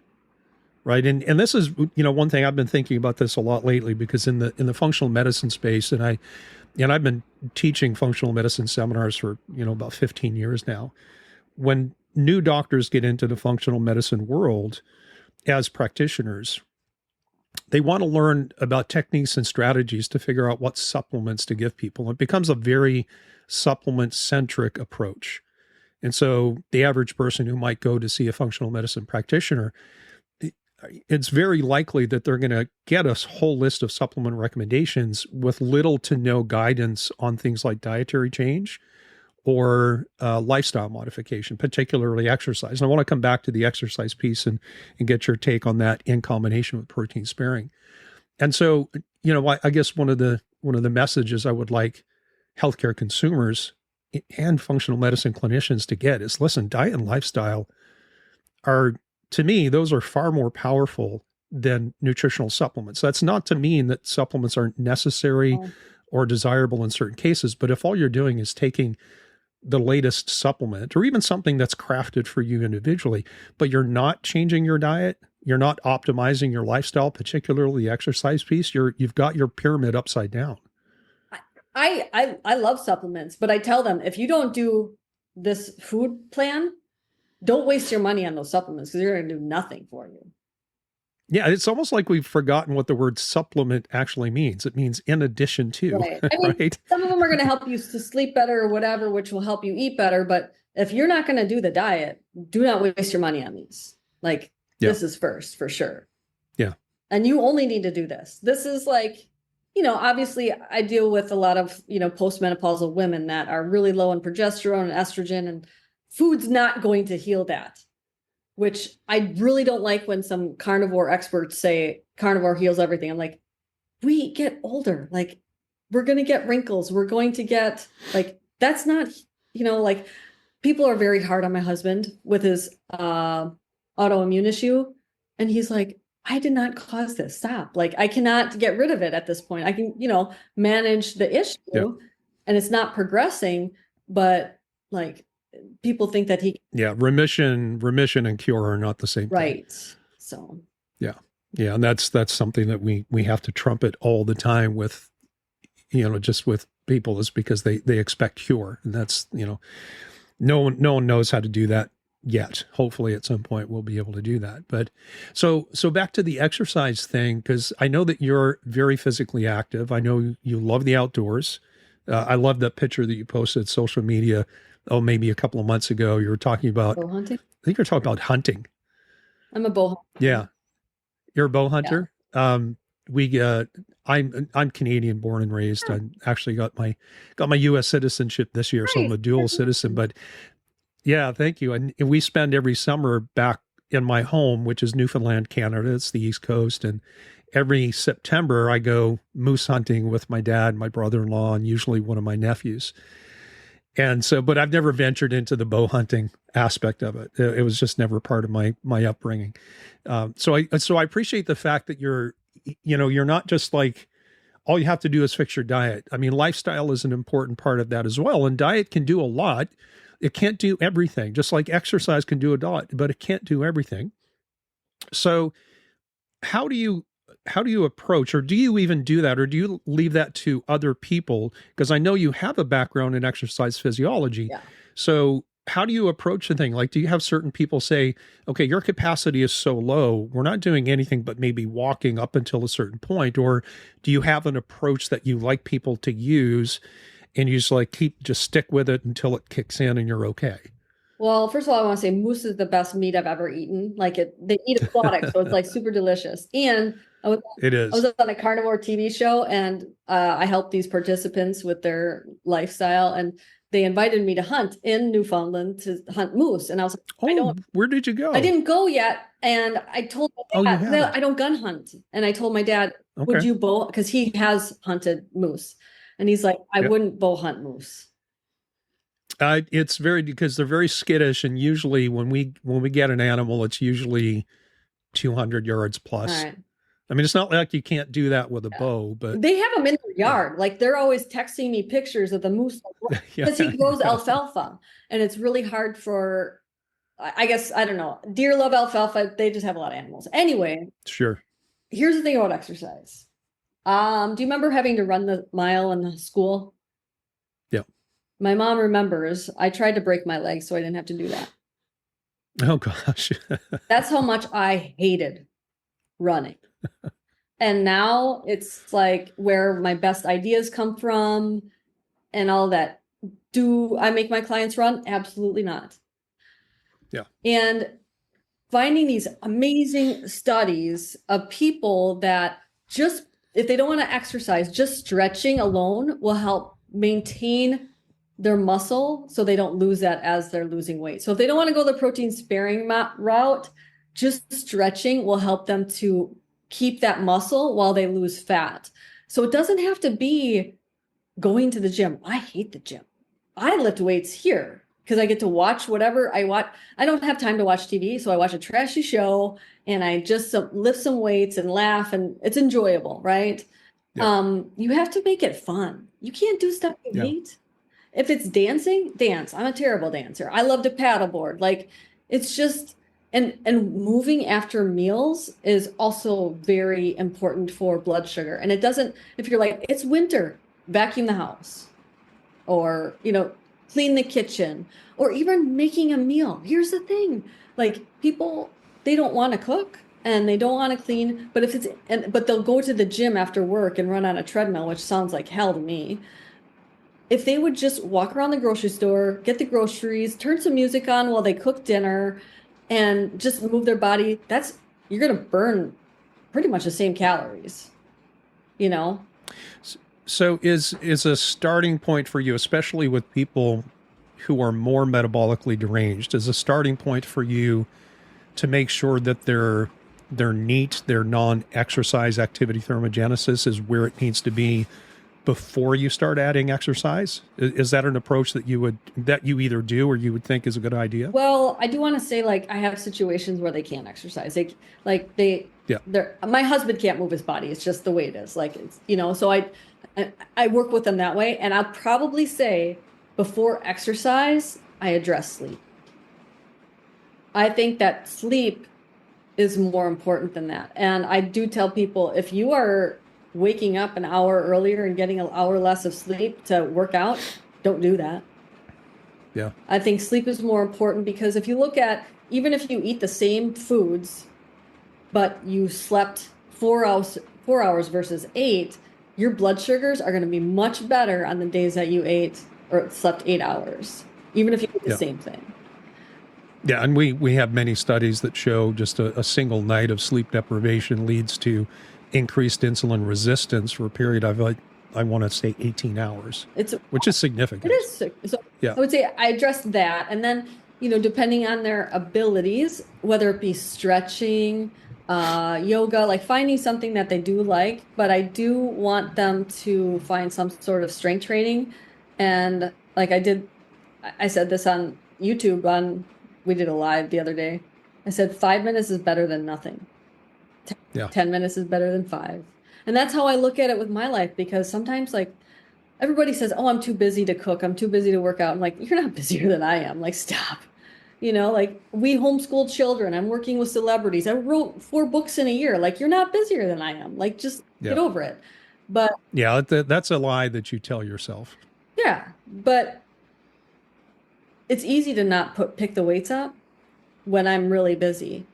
right? And this is, one thing I've been thinking about this a lot lately, because in the functional medicine space, and I've been teaching functional medicine seminars for, about 15 years now. When new doctors get into the functional medicine world as practitioners, they want to learn about techniques and strategies to figure out what supplements to give people. It becomes a very supplement-centric approach. And so the average person who might go to see a functional medicine practitioner, it's very likely that they're going to get a whole list of supplement recommendations with little to no guidance on things like dietary change or lifestyle modification, particularly exercise. And I want to come back to the exercise piece and get your take on that in combination with protein sparing. And so, I guess one of the messages I would like healthcare consumers and functional medicine clinicians to get is, listen, diet and lifestyle are, to me, those are far more powerful than nutritional supplements. That's not to mean that supplements aren't necessary or desirable in certain cases, but if all you're doing is taking the latest supplement or even something that's crafted for you individually, but you're not changing your diet, you're not optimizing your lifestyle, particularly the exercise piece, you've got your pyramid upside down. I love supplements, but I tell them, if you don't do this food plan, don't waste your money on those supplements because they're going to do nothing for you. Yeah, it's almost like we've forgotten what the word supplement actually means. It means in addition to, right? I mean, right? Some of them are going to help you to sleep better or whatever, which will help you eat better. But if you're not going to do the diet, do not waste your money on these. Like, this is first for sure. Yeah. and you only need to do this. This is like, obviously I deal with a lot of, postmenopausal women that are really low in progesterone and estrogen, and food's not going to heal that, which I really don't like when some carnivore experts say carnivore heals everything. I'm like, we get older, like we're going to get wrinkles. We're going to get like, that's not, like people are very hard on my husband with his autoimmune issue. And he's like, I did not cause this. Stop. Like, I cannot get rid of it at this point. I can, manage the issue and it's not progressing, but like people think that he. Yeah. Remission and cure are not the same thing. Right. So. Yeah. Yeah. And that's something that we have to trumpet all the time with, just with people, is because they expect cure. And that's, no one knows how to do that yet. Hopefully at some point we'll be able to do that. But so back to the exercise thing, because I know that you're very physically active. I know you love the outdoors. I love that picture that you posted social media. Oh, maybe a couple of months ago, you were talking about bow hunting. I think you're talking about hunting. I'm a bow hunter. Yeah. You're a bow hunter. Yeah. I'm Canadian born and raised. I actually got my US citizenship this year. Nice. So I'm a dual citizen, but yeah, thank you. And we spend every summer back in my home, which is Newfoundland, Canada. It's the East Coast. And every September I go moose hunting with my dad, my brother-in-law, and usually one of my nephews. And so, but I've never ventured into the bow hunting aspect of it. It was just never part of my upbringing. So I appreciate the fact that you're not just like, all you have to do is fix your diet. I mean, lifestyle is an important part of that as well. And diet can do a lot. It can't do everything, just like exercise can do a lot, but it can't do everything. So how do you approach, or do you even do that? Or do you leave that to other people? Because I know you have a background in exercise physiology. Yeah. So how do you approach the thing? Like, do you have certain people say, okay, your capacity is so low, we're not doing anything but maybe walking up until a certain point? Or do you have an approach that you like people to use and you just like just stick with it until it kicks in and you're okay? Well, first of all, I want to say moose is the best meat I've ever eaten. Like they eat aquatic, so it's like super delicious. And it is. I was on a carnivore TV show, and I helped these participants with their lifestyle, and they invited me to hunt in Newfoundland to hunt moose. And I was like, where did you go? I didn't go yet. And I told my dad, I don't gun hunt. And I told my dad, would you bow? Because he has hunted moose. And he's like, I wouldn't bow hunt moose. It's because they're very skittish, and usually when we get an animal, it's usually 200 yards plus. All right. I mean, it's not like you can't do that with a bow, but they have them in their yard. Like they're always texting me pictures of the moose because he grows alfalfa, and it's really hard for, I guess, I don't know. Deer love alfalfa. They just have a lot of animals. Anyway. Sure. Here's the thing about exercise. Do you remember having to run the mile in the school? Yeah. My mom remembers. I tried to break my leg so I didn't have to do that. Oh gosh. That's how much I hated running. And now it's like where my best ideas come from and all that. Do I make my clients run? Absolutely not. Yeah. And finding these amazing studies of people that just, if they don't want to exercise, just stretching alone will help maintain their muscle so they don't lose that as they're losing weight. So if they don't want to go the protein sparing route, just stretching will help them to keep that muscle while they lose fat. So it doesn't have to be going to the gym. I hate the gym. I lift weights here because I get to watch whatever I watch. I don't have time to watch TV, so I watch a trashy show and I just lift some weights and laugh, and it's enjoyable, right? Yeah. You have to make it fun. You can't do stuff you hate. If it's dancing, dance. I'm a terrible dancer. I love to paddleboard. Like it's just, and moving after meals is also very important for blood sugar. And it doesn't, if you're like, it's winter, vacuum the house, or, clean the kitchen, or even making a meal. Here's the thing, like people, they don't want to cook and they don't want to clean, but but they'll go to the gym after work and run on a treadmill, which sounds like hell to me. If they would just walk around the grocery store, get the groceries, turn some music on while they cook dinner, and just move their body, you're going to burn pretty much the same calories, you know? So is a starting point for you, especially with people who are more metabolically deranged, is a starting point for you to make sure that their NEAT, their non-exercise activity thermogenesis, is where it needs to be before you start adding exercise? Is that an approach that you either do or you would think is a good idea? Well, I do want to say, like, I have situations where they can't exercise. Yeah. My husband can't move his body. It's just the way it is. Like, it's, you know, so I work with them that way. And I'll probably say before exercise, I address sleep. I think that sleep is more important than that. And I do tell people, if you are waking up an hour earlier and getting an hour less of sleep to work out, don't do that. Yeah. I think sleep is more important, because if you look at, even if you eat the same foods, but you slept 4 hours versus 8, your blood sugars are going to be much better on the days that you ate or slept 8 hours, even if you eat the same thing. Yeah, and we have many studies that show just a single night of sleep deprivation leads to increased insulin resistance for a period of, like, I want to say 18 hours, which is significant. It is. So yeah. I would say I addressed that. And then, you know, depending on their abilities, whether it be stretching, yoga, like finding something that they do like, but I do want them to find some sort of strength training. And like I said this on YouTube, we did a live the other day. I said 5 minutes is better than nothing. 10 minutes is better than 5. And that's how I look at it with my life, because sometimes, like, everybody says, oh, I'm too busy to cook, I'm too busy to work out. I'm like, you're not busier than I am. Like, stop. You know, like, we homeschool children. I'm working with celebrities. I wrote 4 books in a year. Like, you're not busier than I am. Like, just get over it. But yeah, that's a lie that you tell yourself. Yeah, but it's easy to not pick the weights up when I'm really busy.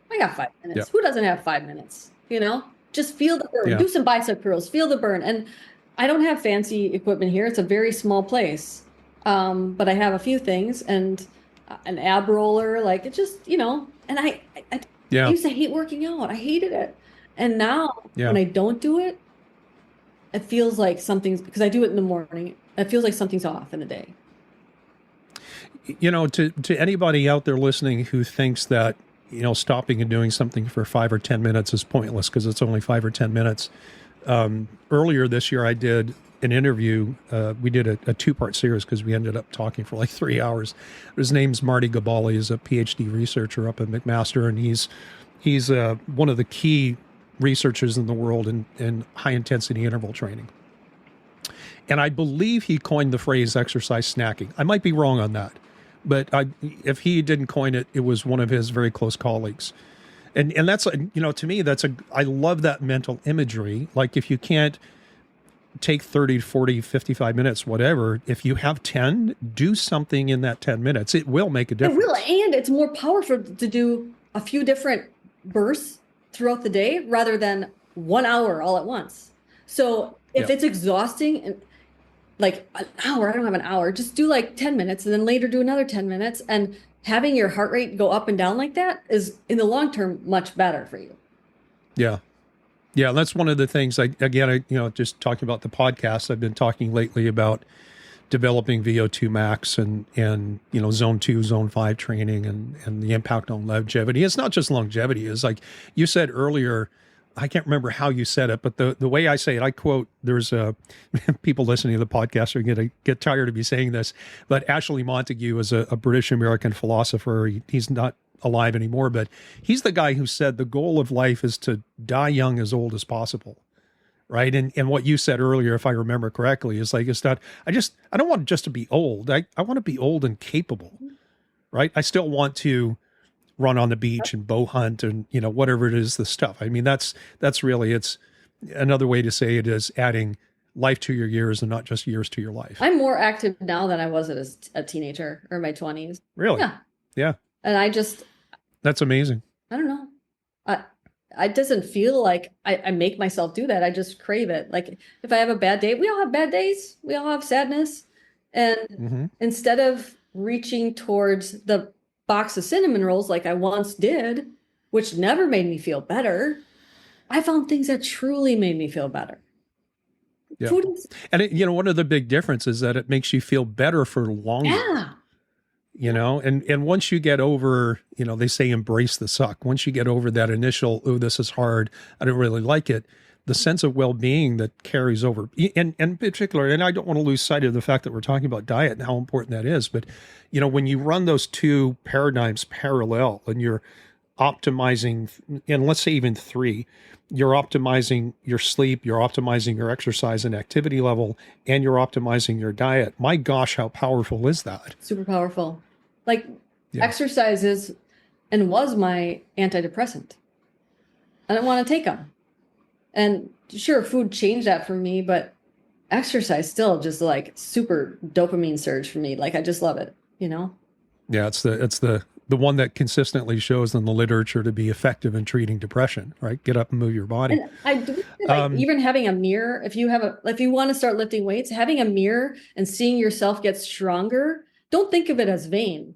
I got 5 minutes. Yeah. Who doesn't have 5 minutes? You know, just feel the burn. Do some bicep curls, feel the burn. And I don't have fancy equipment here. It's a very small place. But I have a few things, and an ab roller, like, it just, you know, and I used to hate working out. I hated it. And now when I don't do it, it feels like something's, because I do it in the morning, it feels like something's off in the day. You know, to anybody out there listening who thinks that, you know, stopping and doing something for 5 or 10 minutes is pointless because it's only 5 or 10 minutes. Earlier this year, I did an interview. We did a 2-part series because we ended up talking for like 3 hours. His name's Marty Gabali. He's a PhD researcher up at McMaster, and he's one of the key researchers in the world in high-intensity interval training. And I believe he coined the phrase exercise snacking. I might be wrong on that. But if he didn't coin it, it was one of his very close colleagues. And that's, you know, to me, I love that mental imagery. Like, if you can't take 30, 40, 55 minutes, whatever, if you have 10, do something in that 10 minutes. It will make a difference. It will, and it's more powerful to do a few different bursts throughout the day rather than 1 hour all at once. So if it's exhausting, and like an hour, I don't have an hour, just do like 10 minutes and then later do another 10 minutes. And having your heart rate go up and down like that is, in the long term, much better for you. Yeah. Yeah, that's one of the things. Just talking about the podcast, I've been talking lately about developing VO2 max and you know, zone 2, zone 5 training and the impact on longevity. It's not just longevity. It's like you said earlier, I can't remember how you said it, but the way I say it, I quote, there's people listening to the podcast are going to get tired of me saying this, but Ashley Montagu is a British-American philosopher. He's not alive anymore, but he's the guy who said the goal of life is to die young, as old as possible. Right. And what you said earlier, if I remember correctly, is like, it's not, I don't want just to be old. I want to be old and capable. Right. I still want to run on the beach and bow hunt and, you know, whatever it is, the stuff. I mean, that's really, it's another way to say it is adding life to your years and not just years to your life. I'm more active now than I was as a teenager or my 20s. Really? Yeah. Yeah. And that's amazing. I don't know. It doesn't feel like I make myself do that. I just crave it. Like, if I have a bad day, we all have bad days. We all have sadness. And instead of reaching towards the box of cinnamon rolls like I once did, which never made me feel better, I found things that truly made me feel better. Yeah. Food is, And one of the big differences is that it makes you feel better for longer. yeah. And once you get over, they say embrace the suck. Once you get over that initial, oh, this is hard, I don't really like it, the sense of well-being that carries over. And in particular, and I don't want to lose sight of the fact that we're talking about diet and how important that is, but when you run those two paradigms parallel and you're optimizing, and let's say even three, you're optimizing your sleep, you're optimizing your exercise and activity level, and you're optimizing your diet. My gosh, how powerful is that? Super powerful. Like Yeah. exercise is and was my antidepressant. I didn't want to take them. And sure, food changed that for me, but exercise still just like super dopamine surge for me. Like I just love it, Yeah, it's the one that consistently shows in the literature to be effective in treating depression, right? Get up and move your body. And I do like even having a mirror, if you want to start lifting weights, having a mirror and seeing yourself get stronger, don't think of it as vain,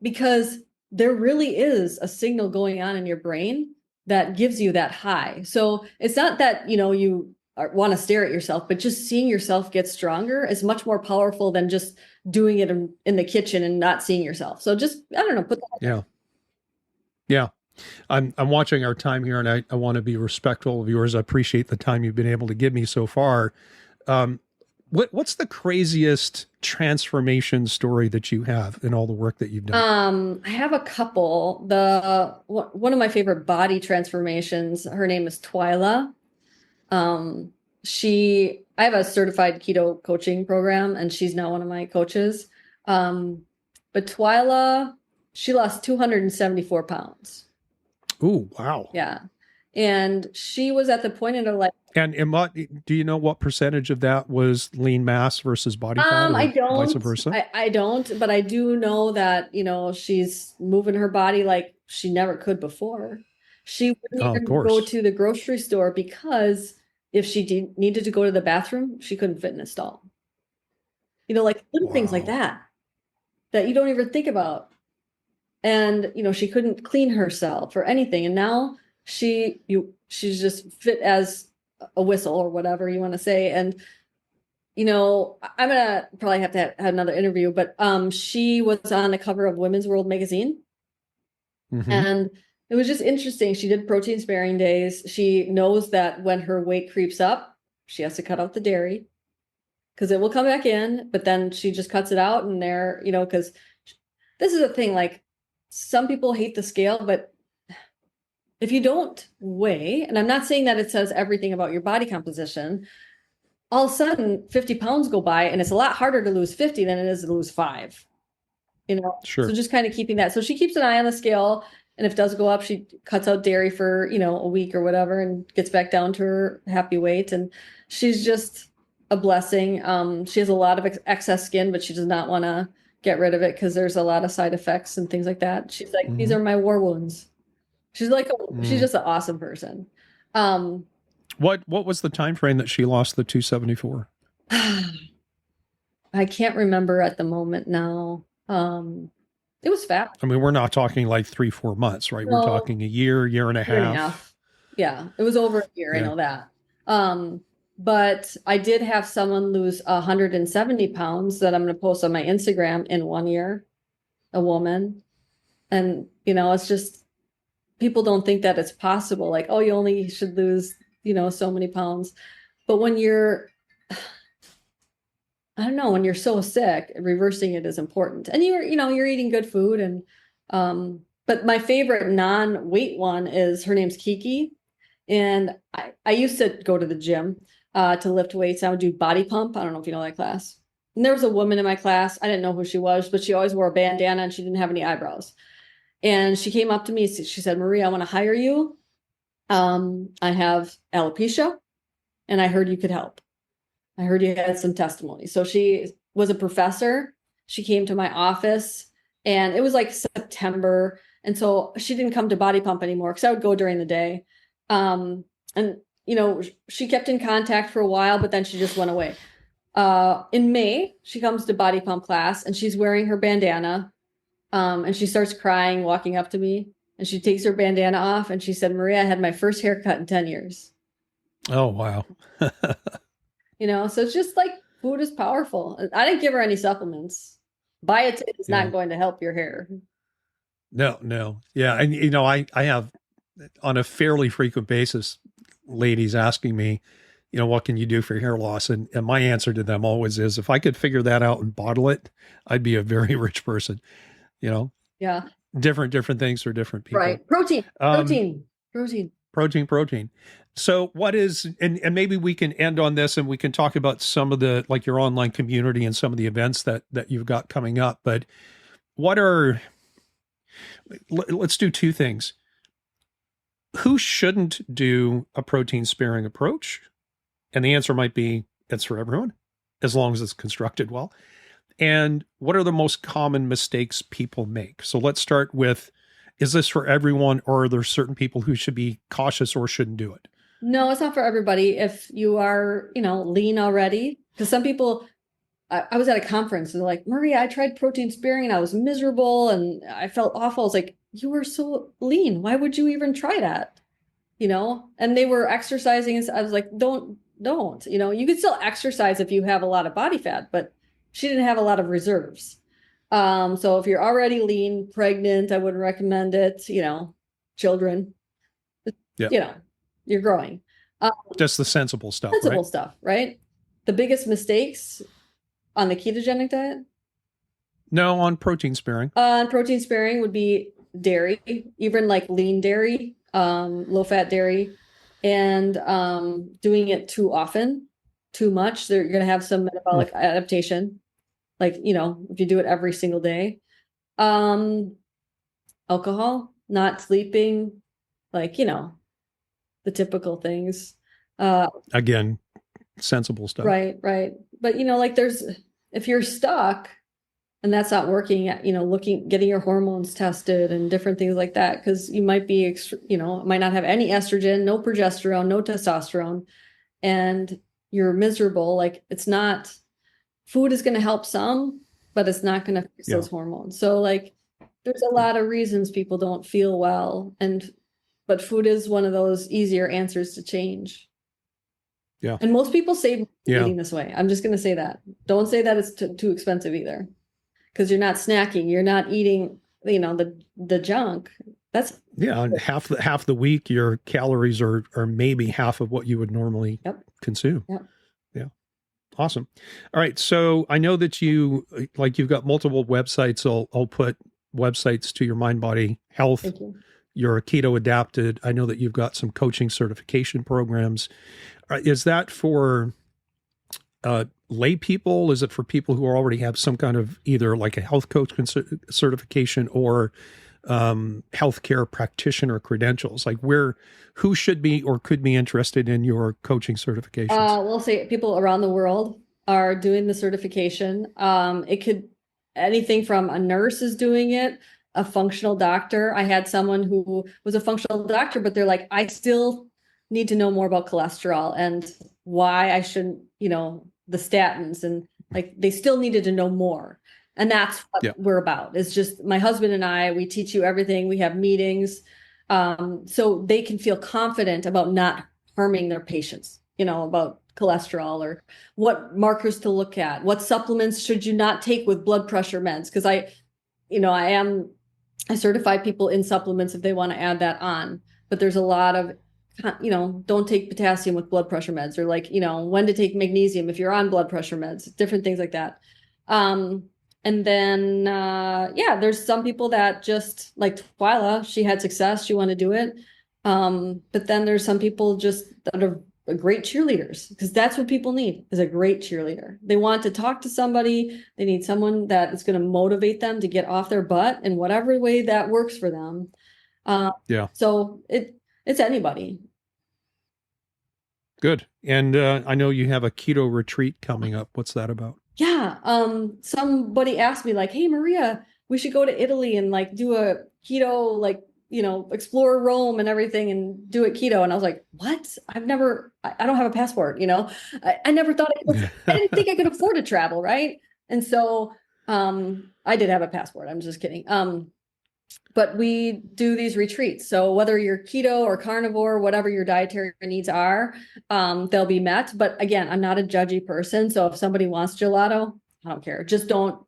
because there really is a signal going on in your brain that gives you that high. So it's not that, you want to stare at yourself, but just seeing yourself get stronger is much more powerful than just doing it in the kitchen and not seeing yourself. So just, I don't know, put that. Yeah. Yeah. I'm watching our time here, and I want to be respectful of yours. I appreciate the time you've been able to give me so far. What's the craziest transformation story that you have in all the work that you've done? I have a couple. One of my favorite body transformations, her name is Twyla. I have a certified keto coaching program, and she's now one of my coaches. But Twyla, she lost 274 pounds. Ooh, wow. Yeah. And she was at the point in her life. And do you know what percentage of that was lean mass versus body fat, or I don't. vice versa? I don't, but I do know that, she's moving her body like she never could before. She wouldn't even go to the grocery store because if she needed to go to the bathroom, she couldn't fit in a stall. Like little things like that you don't even think about. And, she couldn't clean herself or anything. And now she's just fit as a whistle or whatever you want to say. And, I'm going to probably have to have another interview, but she was on the cover of Women's World magazine. Mm-hmm. And it was just interesting. She did protein sparing days. She knows that when her weight creeps up, she has to cut out the dairy because it will come back in, but then she just cuts it out and because this is a thing, like some people hate the scale, but if you don't weigh, and I'm not saying that it says everything about your body composition, all of a sudden 50 pounds go by and it's a lot harder to lose 50 than it is to lose 5, Sure. So just kind of keeping that. So she keeps an eye on the scale. And if it does go up, she cuts out dairy for, a week or whatever and gets back down to her happy weight. And she's just a blessing. She has a lot of excess skin, but she does not want to get rid of it because there's a lot of side effects and things like that. She's like, mm-hmm. These are my war wounds. She's like, she's just an awesome person. What was the time frame that she lost the 274? I can't remember at the moment now. It was fast. I mean, we're not talking like 3-4 months, right? No, we're talking a year and a half. Yeah, it was over a year. Yeah. I know that. But I did have someone lose 170 pounds that I'm going to post on my Instagram in 1 year, a woman. And, it's just, people don't think that it's possible. Like, oh, you only should lose, so many pounds. But when you're, I don't know, when you're so sick, reversing it is important. And you're eating good food. And, but my favorite non-weight one is, her name's Kiki. And I used to go to the gym to lift weights. I would do body pump. I don't know if you know that class. And there was a woman in my class. I didn't know who she was, but she always wore a bandana and she didn't have any eyebrows. And she came up to me. She said, Maria, I want to hire you. I have alopecia and I heard you could help. I heard you had some testimony. So she was a professor. She came to my office and it was like September. And so she didn't come to body pump anymore because I would go during the day. And she kept in contact for a while, but then she just went away. In May, she comes to body pump class and she's wearing her bandana. And she starts crying, walking up to me. And she takes her bandana off and she said, Maria, I had my first haircut in 10 years. Oh, wow. So it's just like food is powerful. I didn't give her any supplements. Biotin is not going to help your hair. No. Yeah. And, I have on a fairly frequent basis, ladies asking me, what can you do for hair loss? And my answer to them always is, if I could figure that out and bottle it, I'd be a very rich person, Yeah. Different things for different people. Right. Protein. So what is, and maybe we can end on this and we can talk about some of the, like your online community and some of the events that you've got coming up, but let's do two things. Who shouldn't do a protein sparing approach? And the answer might be, it's for everyone, as long as it's constructed well. And what are the most common mistakes people make? So let's start with, is this for everyone, or are there certain people who should be cautious or shouldn't do it? No, it's not for everybody. If you are, lean already, because some people, I was at a conference and they're like, Maria, I tried protein sparing and I was miserable and I felt awful. I was like, you were so lean. Why would you even try that? And they were exercising. And I was like, don't, you could still exercise if you have a lot of body fat, but she didn't have a lot of reserves. So if you're already lean, pregnant, I wouldn't recommend it, children, you're growing. Just the sensible stuff, stuff, right? The biggest mistakes on the ketogenic diet? No, on protein sparing. On protein sparing would be dairy, even like lean dairy, low fat dairy, and doing it too often, too much. You're going to have some metabolic adaptation. Like, if you do it every single day. Alcohol, not sleeping, like, the typical things. Again, sensible stuff. Right. But, if you're stuck and that's not working, getting your hormones tested and different things like that, because you might be, might not have any estrogen, no progesterone, no testosterone, and you're miserable. Like, it's not, food is going to help some, but it's not going to fix those hormones. So there's a lot of reasons people don't feel well, but food is one of those easier answers to change. Yeah. And most people save eating this way. I'm just going to say that. Don't say that it's too expensive either, because you're not snacking. You're not eating, the junk. That's and half the week, your calories are maybe half of what you would normally consume. Yep. Yeah. Awesome. All right. So I know that you've got multiple websites. I'll put websites to your Mind Body Health. Thank you. You're a keto adapted. I know that you've got some coaching certification programs. Is that for lay people? Is it for people who already have some kind of either like a health coach certification or healthcare practitioner credentials? Like who should be or could be interested in your coaching certifications? We'll say people around the world are doing the certification. It could, anything from a nurse is doing it, a functional doctor. I had someone who was a functional doctor, but they're like, I still need to know more about cholesterol and why I shouldn't, the statins, and they still needed to know more. And that's what we're about. It's just my husband and I, we teach you everything. We have meetings, so they can feel confident about not harming their patients, about cholesterol or what markers to look at, what supplements should you not take with blood pressure meds. Cause I certify people in supplements if they want to add that on, but there's a lot of, don't take potassium with blood pressure meds, or when to take magnesium if you're on blood pressure meds, different things like that. And then, there's some people that just like Twyla, she had success, she wanted to do it. But then there's some people just that are great cheerleaders, because that's what people need, is a great cheerleader. They want to talk to somebody. They need someone that is going to motivate them to get off their butt in whatever way that works for them. So it's anybody. Good. And I know you have a keto retreat coming up. What's that about? Yeah. Somebody asked me like, hey, Maria, we should go to Italy and do a keto, explore Rome and everything and do it keto. And I was like, what? I don't have a passport. I never thought I didn't think I could afford to travel. Right. And so, I did have a passport. I'm just kidding. But we do these retreats. So whether you're keto or carnivore, whatever your dietary needs are, they'll be met. But again, I'm not a judgy person. So if somebody wants gelato, I don't care. Just don't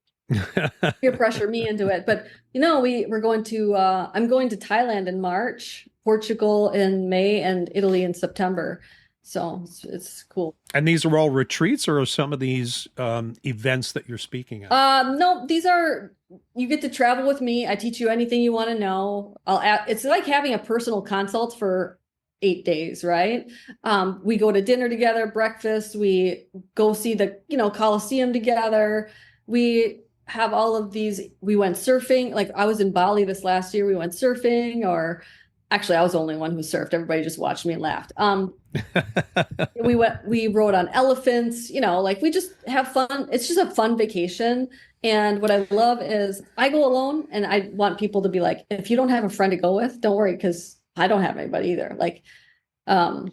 peer pressure me into it. But we're going to I'm going to Thailand in March, Portugal in May, and Italy in September. So it's cool. And these are all retreats, or are some of these events that you're speaking at? No, these are, you get to travel with me. I teach you anything you want to know. It's like having a personal consult for 8 days, right? We go to dinner together, breakfast, we go see the, Coliseum together. We have all of these, we went surfing. Like I was in Bali this last year, we went surfing, or actually I was the only one who surfed. Everybody just watched me and laughed. We rode on elephants, we just have fun. It's just a fun vacation. And what I love is I go alone, and I want people to be like, if you don't have a friend to go with, don't worry, because I don't have anybody either. I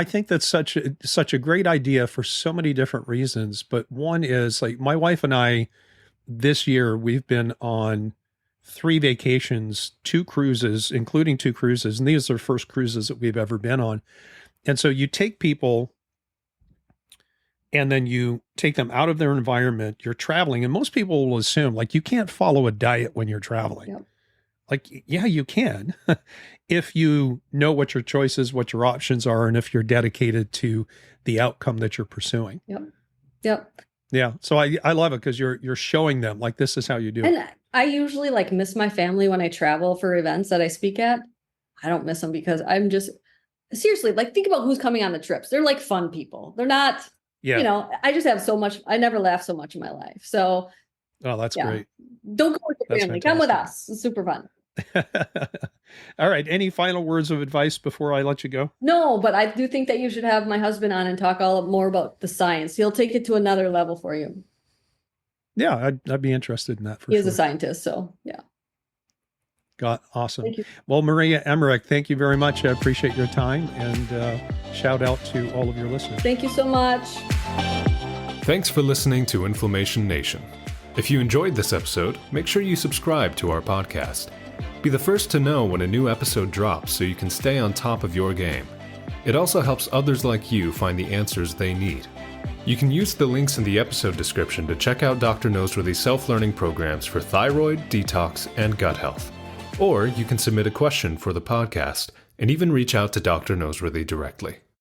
think that's such a great idea for so many different reasons. But one is, like, my wife and I, this year, we've been on 3 vacations, 2 cruises, including 2 cruises. And these are the first cruises that we've ever been on. And so you take people and then you take them out of their environment. You're traveling. And most people will assume, like, you can't follow a diet when you're traveling. Yep. Like, yeah, you can, if you know what your choices, what your options are, and if you're dedicated to the outcome that you're pursuing. Yep. Yeah. So I love it, because you're showing them, like, this is how you do it. And I usually miss my family when I travel for events that I speak at. I don't miss them because I'm just seriously, think about who's coming on the trips. They're fun people. They're not, I just have so much. I never laughed so much in my life. So. Oh, that's great. Don't go with your family. Fantastic. Come with us. It's super fun. All right. Any final words of advice before I let you go? No, but I do think that you should have my husband on and talk more about the science. He'll take it to another level for you. Yeah, I'd be interested in that for sure. He is a scientist, so yeah. Awesome. Thank you. Well, Maria Emmerich, thank you very much. I appreciate your time, and shout out to all of your listeners. Thank you so much. Thanks for listening to Inflammation Nation. If you enjoyed this episode, make sure you subscribe to our podcast. Be the first to know when a new episode drops so you can stay on top of your game. It also helps others like you find the answers they need. You can use the links in the episode description to check out Dr. Noseworthy's self-learning programs for thyroid, detox, and gut health. Or you can submit a question for the podcast and even reach out to Dr. Noseworthy directly.